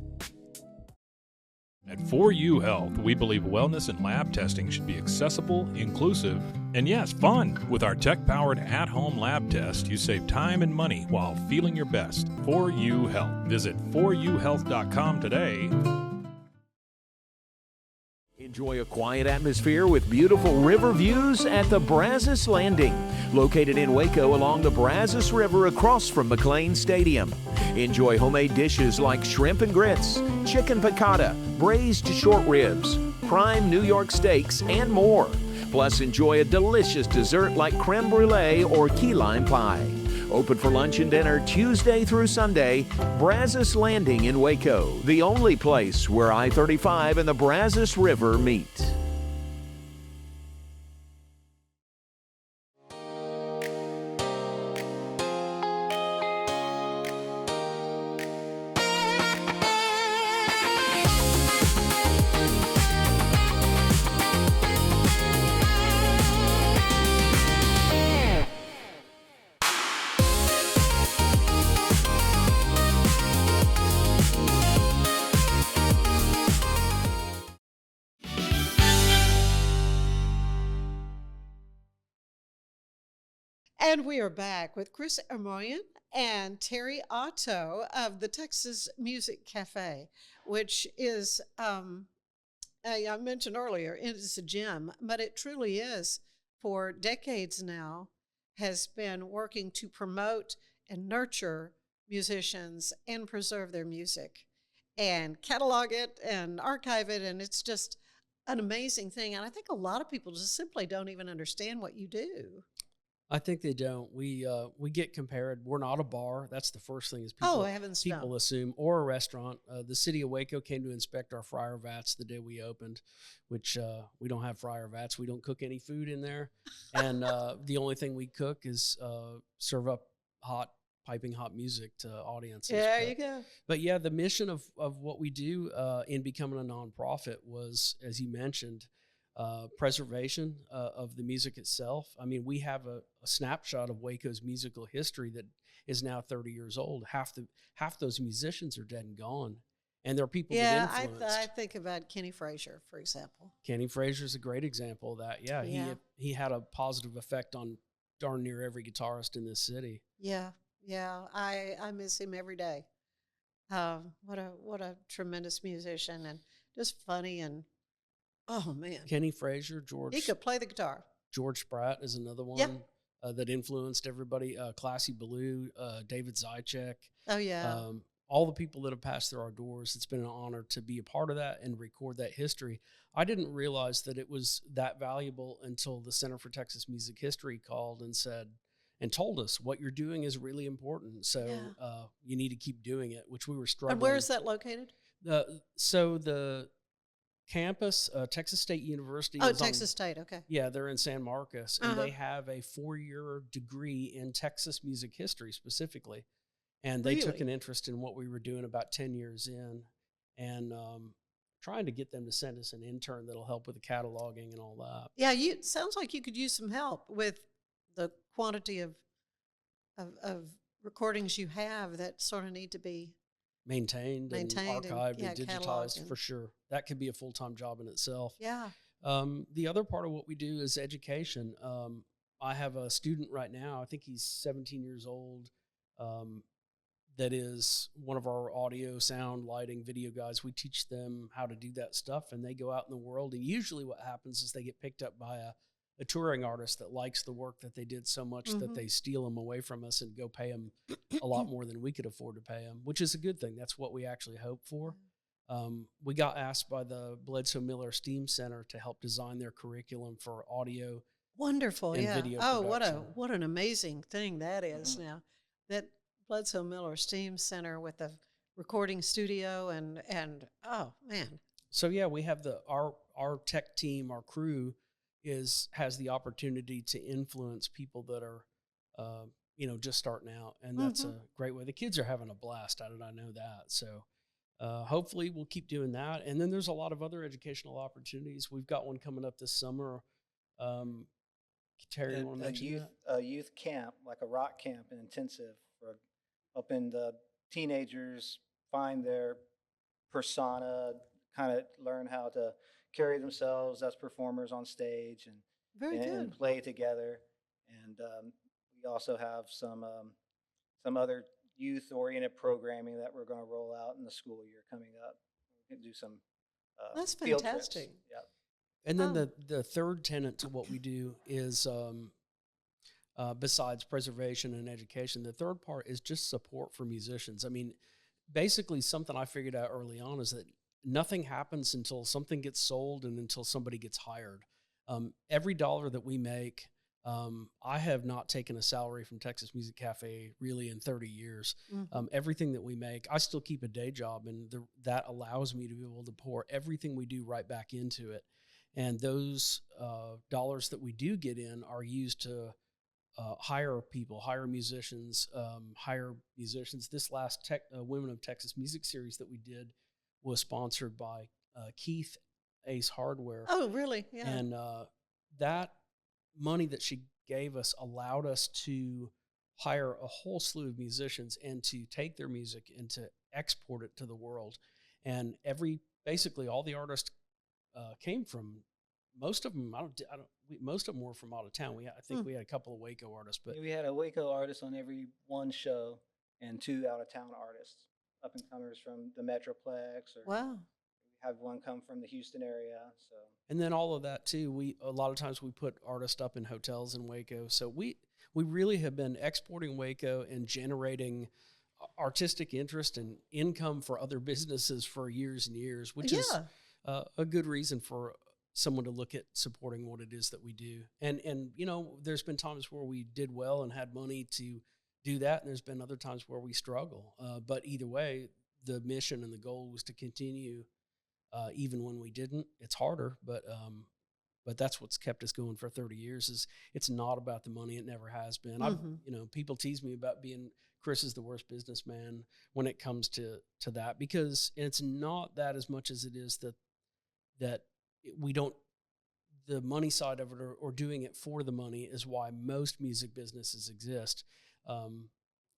Speaker 6: At 4U Health, we believe wellness and lab testing should be accessible, inclusive, and yes, fun. With our tech-powered at-home lab test, you save time and money while feeling your best. 4U Health. Visit 4uhealth.com today.
Speaker 12: Enjoy a quiet atmosphere with beautiful river views at the Brazos Landing, located in Waco along the Brazos River across from McLean Stadium. Enjoy homemade dishes like shrimp and grits, chicken piccata, braised short ribs, prime New York steaks, and more. Plus, enjoy a delicious dessert like creme brulee or key lime pie. Open for lunch and dinner Tuesday through Sunday. Brazos Landing in Waco, the only place where I-35 and the Brazos River meet.
Speaker 2: And we are back with Chris Ermoian and Terry Otto of the Texas Music Cafe, which is, I mentioned earlier, it is a gem, but it truly is, for decades now, has been working to promote and nurture musicians and preserve their music and catalog it and archive it. And it's just an amazing thing. And I think a lot of people just simply don't even understand what you do.
Speaker 13: I think they don't. We get compared. We're not a bar. That's the first thing is people assume, or a restaurant. The city of Waco came to inspect our fryer vats the day we opened, which we don't have fryer vats. We don't cook any food in there, and the only thing we cook is serve up piping hot music to audiences.
Speaker 2: There you go.
Speaker 13: But yeah, the mission of what we do in becoming a nonprofit was, as you mentioned, preservation of the music itself. I mean, we have a snapshot of Waco's musical history that is now 30 years old. Half those musicians are dead and gone, and there are people that influenced.
Speaker 2: I think about Kenny Frazier, for example.
Speaker 13: Kenny Frazier is a great example of that. Yeah, he had a positive effect on darn near every guitarist in this city.
Speaker 2: Yeah, I miss him every day. What a tremendous musician, and just funny. And oh man,
Speaker 13: Kenny Frazier,
Speaker 2: he could play the guitar.
Speaker 13: George Spratt is another one that influenced everybody. Classy Ballou, David Zychek.
Speaker 2: Oh yeah.
Speaker 13: All the people that have passed through our doors. It's been an honor to be a part of that and record that history. I didn't realize that it was that valuable until the Center for Texas Music History called and told us what you're doing is really important. So you need to keep doing it, which we were struggling.
Speaker 2: And where is that located?
Speaker 13: So the campus, Texas State University.
Speaker 2: Oh, Texas State, okay.
Speaker 13: Yeah, they're in San Marcos, and they have a 4-year degree in Texas music history specifically. And they took an interest in what we were doing about 10 years in, and trying to get them to send us an intern that'll help with the cataloging and all that.
Speaker 2: Yeah, sounds like you could use some help with the quantity of recordings you have that sort of need to be
Speaker 13: maintained and archived and digitized, for sure. That could be a full-time job in itself.
Speaker 2: Yeah.
Speaker 13: The other part of what we do is education. I have a student right now, I think he's 17 years old, that is one of our audio, sound, lighting, video guys. We teach them how to do that stuff, and they go out in the world, and usually what happens is they get picked up by a touring artist that likes the work that they did so much that they steal them away from us and go pay them a lot more than we could afford to pay them, which is a good thing. That's what we actually hope for. We got asked by the Bledsoe Miller STEAM Center to help design their curriculum for audio.
Speaker 2: Wonderful,
Speaker 13: and video production.
Speaker 2: What an amazing thing that is now. That Bledsoe Miller STEAM Center with a recording studio and oh man.
Speaker 13: So yeah, we have our tech team, our crew has the opportunity to influence people that are just starting out, and that's a great way. The kids are having a blast at it, I know that. So hopefully we'll keep doing that. And then there's a lot of other educational opportunities. We've got one coming up this summer. Terry, you want to mention
Speaker 14: a youth camp, like a rock camp, an intensive for helping the teenagers find their persona, kind of learn how to carry themselves as performers on stage and play together. And we also have some other youth-oriented programming that we're going to roll out in the school year coming up. We can do some
Speaker 2: That's
Speaker 14: field
Speaker 2: fantastic.
Speaker 14: trips. Yep.
Speaker 13: And then the third tenet to what we do is, besides preservation and education, the third part is just support for musicians. I mean, basically something I figured out early on is that nothing happens until something gets sold and until somebody gets hired. Every dollar that we make, I have not taken a salary from Texas Music Cafe really in 30 years. Everything that we make, I still keep a day job, and that allows me to be able to pour everything we do right back into it. And those dollars that we do get in are used to hire people, hire musicians. This last Women of Texas Music series that we did was sponsored by Keith Ace Hardware.
Speaker 2: Oh, really? Yeah.
Speaker 13: And that money that she gave us allowed us to hire a whole slew of musicians and to take their music and to export it to the world. And basically all the artists came from, most of them, most of them were from out of town. I think we had a couple of Waco artists, but
Speaker 14: we had a Waco artist on every one show and 2 out of town artists, up and comers from the Metroplex.
Speaker 2: Wow.
Speaker 14: We had one come from the Houston area. So.
Speaker 13: And then all of that too, a lot of times we put artists up in hotels in Waco. So we really have been exporting Waco and generating artistic interest and income for other businesses for years and years, which is a good reason for someone to look at supporting what it is that we do. And there's been times where we did well and had money to do that, and there's been other times where we struggle. But either way, the mission and the goal was to continue, even when we didn't. It's harder, but that's what's kept us going for 30 years. Is it's not about the money. It never has been. People tease me about being Chris is the worst businessman when it comes to that, because it's not that as much as it is that we don't, the money side of it or doing it for the money is why most music businesses exist.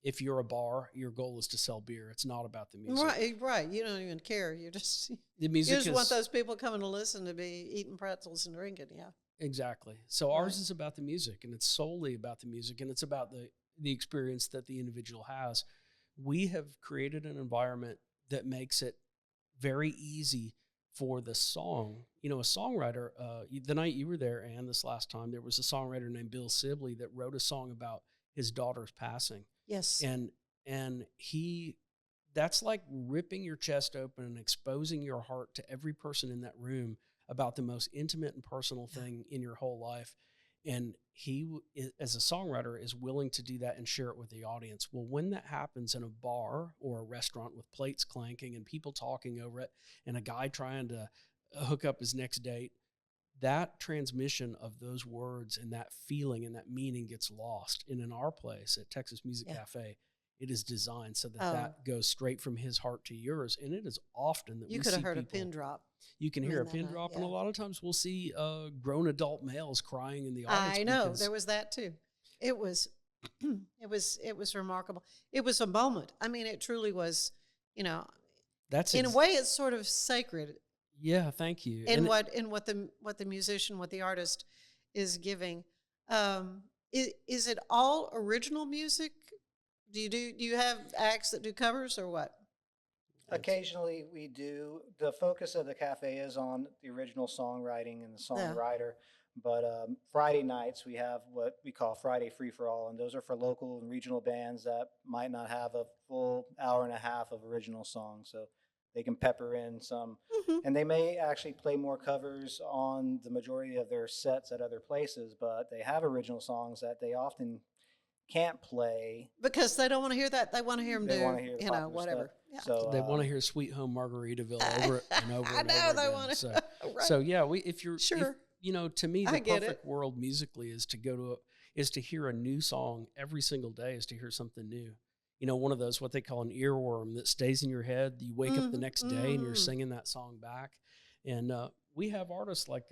Speaker 13: If you're a bar, your goal is to sell beer. It's not about the music.
Speaker 2: Right. You don't even care. You just want those people coming to listen to be eating pretzels and drinking. Yeah.
Speaker 13: Exactly. So ours is about the music, and it's solely about the music, and it's about the experience that the individual has. We have created an environment that makes it very easy for the song. A songwriter, the night you were there, and this last time, there was a songwriter named Bill Sibley that wrote a song about his daughter's passing.
Speaker 2: Yes.
Speaker 13: And that's like ripping your chest open and exposing your heart to every person in that room about the most intimate and personal thing in your whole life. And he, as a songwriter, is willing to do that and share it with the audience. Well, when that happens in a bar or a restaurant with plates clanking and people talking over it and a guy trying to hook up his next date, that transmission of those words and that feeling and that meaning gets lost. And in our place at Texas Music Cafe, it is designed so that goes straight from his heart to yours. And it is often that
Speaker 2: you could have heard a pin drop.
Speaker 13: You can hear a pin drop, and a lot of times we'll see grown adult males crying in the audience.
Speaker 2: I know, there was that too. It was, it was remarkable. It was a moment. I mean, it truly was. That's in a way, it's sort of sacred.
Speaker 13: Yeah, thank you.
Speaker 2: In what the musician, what the artist is giving. Is it all original music? Do you have acts that do covers or what?
Speaker 14: Occasionally we do. The focus of the cafe is on the original songwriting and the songwriter. But Friday nights we have what we call Friday Free for All, and those are for local and regional bands that might not have a full hour and a half of original songs. So they can pepper in some, and they may actually play more covers on the majority of their sets at other places, but they have original songs that they often can't play
Speaker 2: because they don't want to hear that. They want to hear them whatever.
Speaker 14: Yeah. So
Speaker 13: they want to hear "Sweet Home Margaritaville" over and over.
Speaker 2: I know they want to.
Speaker 13: So yeah, if you're sure, to me, the perfect world musically is to hear a new song every single day. Is to hear something new. One of those what they call an earworm that stays in your head. You wake up the next day and you're singing that song back. And we have artists like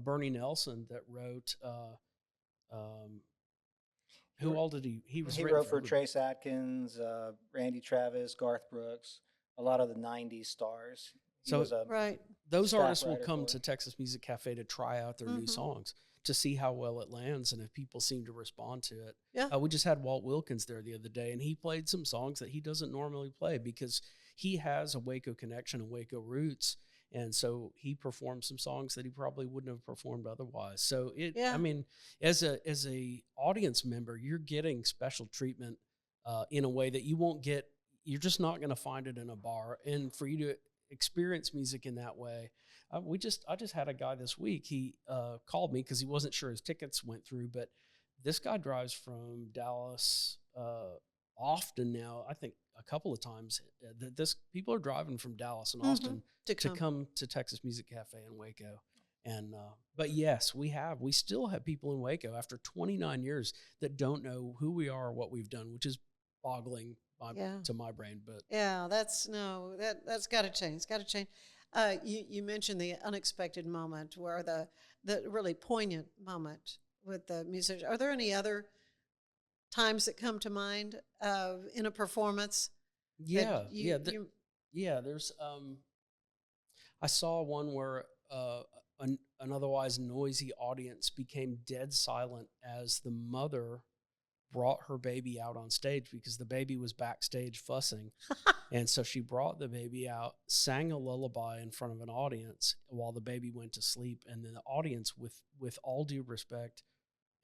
Speaker 13: Bernie Nelson that wrote. Who all did he? He
Speaker 14: wrote for Trace Atkins, Randy Travis, Garth Brooks, a lot of the '90s stars. he was a
Speaker 13: those
Speaker 14: staff
Speaker 13: artists will
Speaker 14: writer
Speaker 13: come
Speaker 14: for
Speaker 13: to
Speaker 14: it.
Speaker 13: Texas Music Cafe to try out their new songs to see how well it lands and if people seem to respond to it.
Speaker 2: Yeah.
Speaker 13: We just had Walt Wilkins there the other day, and he played some songs that he doesn't normally play because he has a Waco connection and Waco roots. And so he performed some songs that he probably wouldn't have performed otherwise. So I mean, as a audience member, you're getting special treatment in a way that you won't get. You're just not going to find it in a bar. And for you to experience music in that way, I just had a guy this week. He called me because he wasn't sure his tickets went through, but this guy drives from Dallas often now. I think a couple of times people are driving from Dallas and Austin to come to Texas Music Cafe in Waco. And but yes, we still have people in Waco after 29 years that don't know who we are or what we've done, which is boggling to my brain. But
Speaker 2: that's got to change. It's got to change. You mentioned the unexpected moment, where the really poignant moment with the musician. Are there any other times that come to mind in a performance?
Speaker 13: There's I saw one where an otherwise noisy audience became dead silent as the mother brought her baby out on stage because the baby was backstage fussing. And so she brought the baby out, sang a lullaby in front of an audience while the baby went to sleep. And then the audience, with all due respect,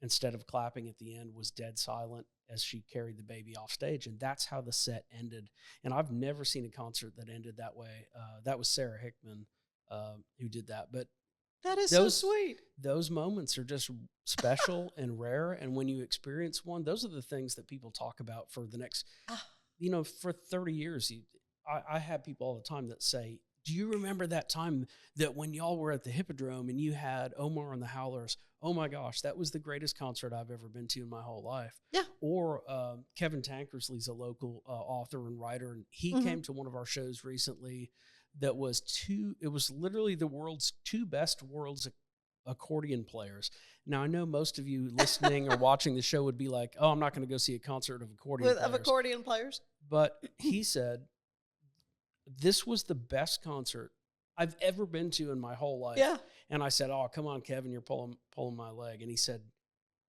Speaker 13: instead of clapping at the end, was dead silent as she carried the baby off stage. And that's how the set ended. And I've never seen a concert that ended that way. That was Sarah Hickman who did that. But
Speaker 2: that is so sweet.
Speaker 13: Those moments are just special and rare. And when you experience one, those are the things that people talk about for the next, for 30 years. I have people all the time that say, do you remember that time that when y'all were at the Hippodrome and you had Omar and the Howlers? Oh my gosh, that was the greatest concert I've ever been to in my whole life.
Speaker 2: Yeah.
Speaker 13: Or Kevin Tankersley's a local author and writer, and he came to one of our shows recently that was it was literally the world's two best accordion players. Now, I know most of you listening or watching the show would be like, oh, I'm not going to go see a concert of accordion players. But he said, this was the best concert I've ever been to in my whole life.
Speaker 2: Yeah.
Speaker 13: And I said, oh, come on, Kevin, you're pulling my leg. And he said,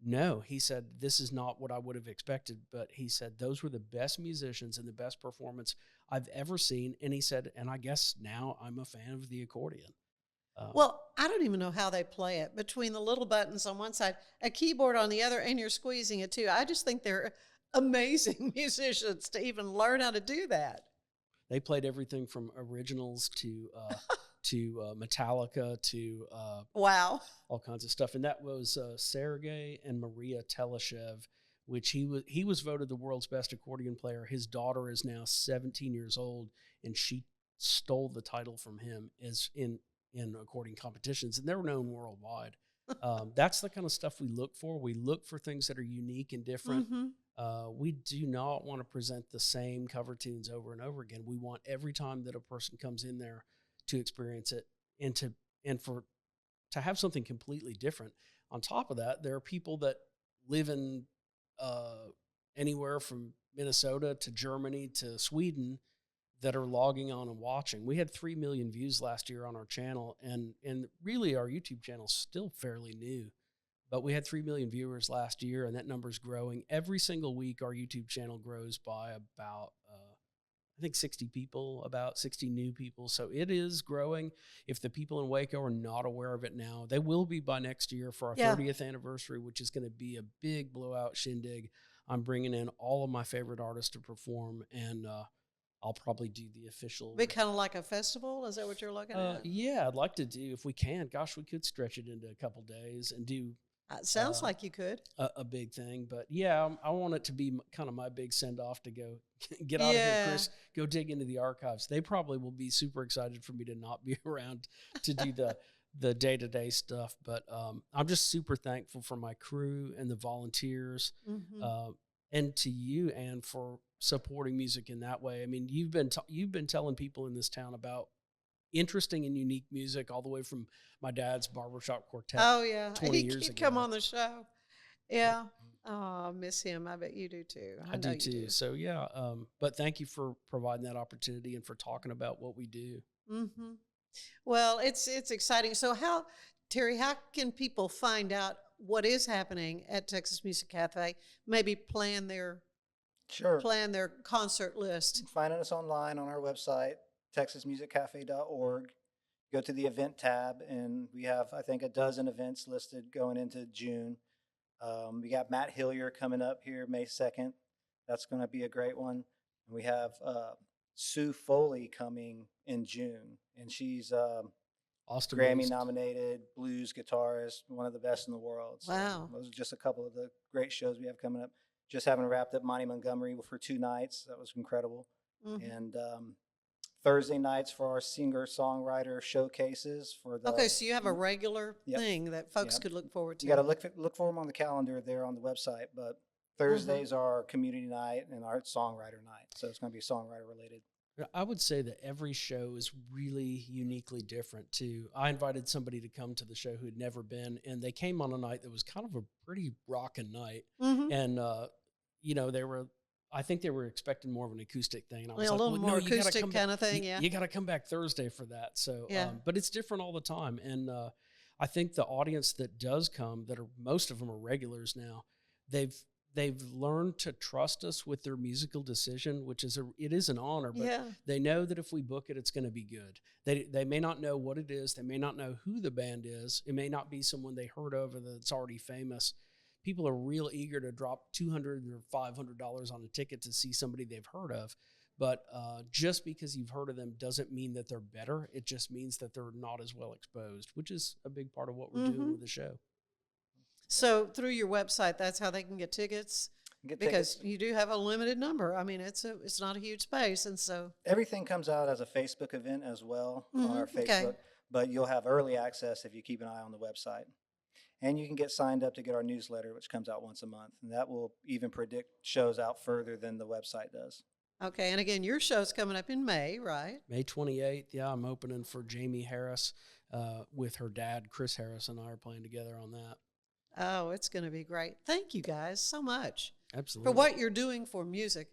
Speaker 13: no. He said, this is not what I would have expected. But he said, those were the best musicians and the best performance I've ever seen. And he said, and I guess now I'm a fan of the accordion.
Speaker 2: Well, I don't even know how they play it between the little buttons on one side, a keyboard on the other, and you're squeezing it too. I just think they're amazing musicians to even learn how to do that.
Speaker 13: They played everything from originals to Metallica to
Speaker 2: wow,
Speaker 13: all kinds of stuff. And that was Sergei and Maria Teleshev, which he was voted the world's best accordion player. His daughter is now 17 years old, and she stole the title from him as in accordion competitions, and they're known worldwide. That's the kind of stuff we look for. We look for things that are unique and different. We do not want to present the same cover tunes over and over again. We want every time that a person comes in there to experience it and to have something completely different. On top of that, there are people that live in anywhere from Minnesota to Germany to Sweden that are logging on and watching. We had 3 million views last year on our channel, and really our YouTube channel is still fairly new, but we had 3 million viewers last year, and that number's growing. Every single week, our YouTube channel grows by about, I think 60 people, about 60 new people. So it is growing. If the people in Waco are not aware of it now, they will be by next year for our 30th anniversary, which is going to be a big blowout shindig. I'm bringing in all of my favorite artists to perform, and I'll probably do the official.
Speaker 2: Be kind of like a festival? Is that what you're looking at?
Speaker 13: Yeah, I'd like to do, if we can. Gosh, we could stretch it into a couple days and do.
Speaker 2: It sounds like you could.
Speaker 13: A big thing. But yeah, I want it to be kind of my big send off to go get out of here, Chris, go dig into the archives. They probably will be super excited for me to not be around to do the day-to-day stuff. But I'm just super thankful for my crew and the volunteers. And to you, Ann, for supporting music in that way. I mean, you've been telling people in this town about interesting and unique music all the way from my dad's barbershop quartet.
Speaker 2: Oh yeah,
Speaker 13: 20 years ago.
Speaker 2: Come on the show. Yeah. Oh, I miss him. I bet you do too.
Speaker 13: I do too. So yeah. But thank you for providing that opportunity and for talking about what we do.
Speaker 2: Mm-hmm. Well, it's exciting. So Terry, how can people find out what is happening at Texas Music Cafe? Maybe plan their concert list.
Speaker 14: Find us online on our website, texasmusiccafe.org. Go to the event tab, and we have, I think, a dozen events listed going into June. We got Matt Hillier coming up here May 2nd. That's going to be a great one. And we have Sue Foley coming in June, and she's Grammy-nominated blues guitarist, one of the best in the world. So
Speaker 2: wow.
Speaker 14: Those are just a couple of the great shows we have coming up. Just having wrapped up Monty Montgomery for 2 nights. That was incredible. Mm-hmm. And Thursday nights for our singer-songwriter showcases.
Speaker 2: Okay, so you have a regular thing that folks could look forward to.
Speaker 14: You got to look for them on the calendar there on the website. But Thursdays are community night and our songwriter night. So it's going to be songwriter-related.
Speaker 13: I would say that every show is really uniquely different, too. I invited somebody to come to the show who had never been, and they came on a night that was kind of a pretty rockin' night. Mm-hmm. And, I think they were expecting more of an acoustic thing. And I was
Speaker 2: a little more acoustic kind of thing,
Speaker 13: You got to come back Thursday for that. So, but it's different all the time. And I think the audience that does come, most of them are regulars now, they've learned to trust us with their musical decision, which is it is an honor, but they know that if we book it, it's going to be good. They may not know what it is. They may not know who the band is. It may not be someone they heard of or that's already famous. People are real eager to drop $200 or $500 on a ticket to see somebody they've heard of. But just because you've heard of them doesn't mean that they're better. It just means that they're not as well exposed, which is a big part of what we're doing with the show.
Speaker 2: So through your website, that's how they can get tickets? Because you do have a limited number. I mean, it's not a huge space, and so
Speaker 14: everything comes out as a Facebook event as well on our Facebook. But you'll have early access if you keep an eye on the website, and you can get signed up to get our newsletter, which comes out once a month, and that will even predict shows out further than the website does.
Speaker 2: Okay, and again, your show's coming up in May, right?
Speaker 13: May 28th. Yeah, I'm opening for Jamie Harris with her dad, Chris Harris, and I are playing together on that.
Speaker 2: Oh, it's going to be great. Thank you guys so much.
Speaker 13: Absolutely.
Speaker 2: For what you're doing for music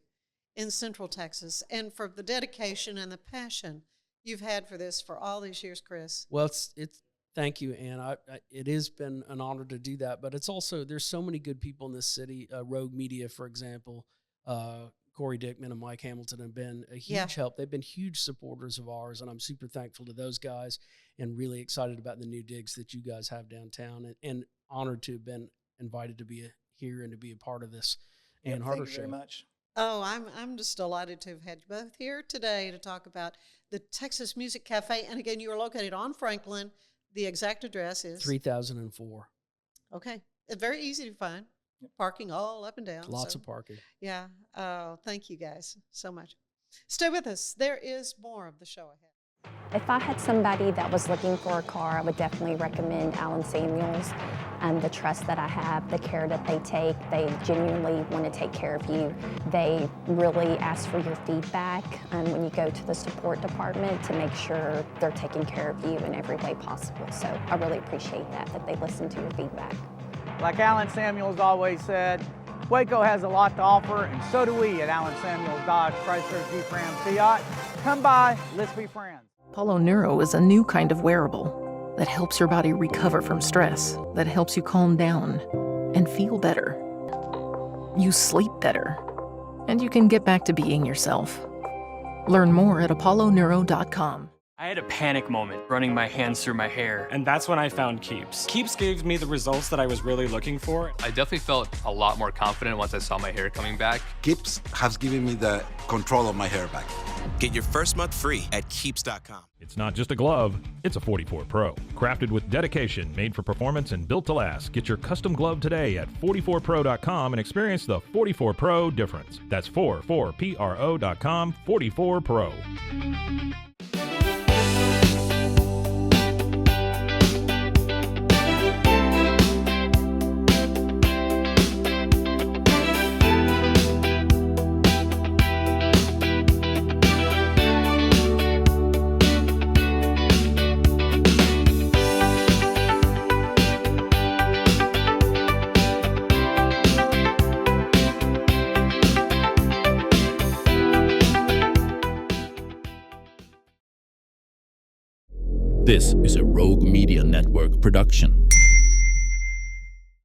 Speaker 2: in Central Texas and for the dedication and the passion you've had for this for all these years, Chris.
Speaker 13: Well, it's thank you, Ann. It has been an honor to do that, but it's also, there's so many good people in this city. Rogue Media, for example, Corey Dickman and Mike Hamilton have been a huge help. They've been huge supporters of ours, and I'm super thankful to those guys and really excited about the new digs that you guys have downtown and honored to have been invited to be here and to be a part of this Ann Harder show.
Speaker 14: Thank you very much.
Speaker 2: Oh, I'm just delighted to have had you both here today to talk about the Texas Music Cafe. And again, you are located on Franklin. The exact address is
Speaker 13: 3004.
Speaker 2: Okay. Very easy to find. Yep. Parking all up and down.
Speaker 13: Lots of parking.
Speaker 2: Yeah. Thank you guys so much. Stay with us. There is more of the show ahead.
Speaker 11: If I had somebody that was looking for a car, I would definitely recommend Allen Samuels. The trust that I have, the care that they take, they genuinely want to take care of you. They really ask for your feedback when you go to the support department to make sure they're taking care of you in every way possible. So I really appreciate that they listen to your feedback.
Speaker 5: Like Allen Samuels always said, Waco has a lot to offer, and so do we at Allen Samuels Dodge Chrysler Jeep Ram Fiat. Come by, let's be friends.
Speaker 16: Apollo Neuro is a new kind of wearable that helps your body recover from stress, that helps you calm down and feel better. You sleep better, and you can get back to being yourself. Learn more at apolloneuro.com.
Speaker 17: I had a panic moment running my hands through my hair, and that's when I found Keeps. Keeps gave me the results that I was really looking for.
Speaker 18: I definitely felt a lot more confident once I saw my hair coming back.
Speaker 19: Keeps has given me the control of my hair back.
Speaker 20: Get your first month free at Keeps.com.
Speaker 6: It's not just a glove, it's a 44 Pro. Crafted with dedication, made for performance, and built to last. Get your custom glove today at 44pro.com and experience the 44 Pro difference. That's 44pro.com, 44 Pro.
Speaker 1: This is a Rogue Media Network production.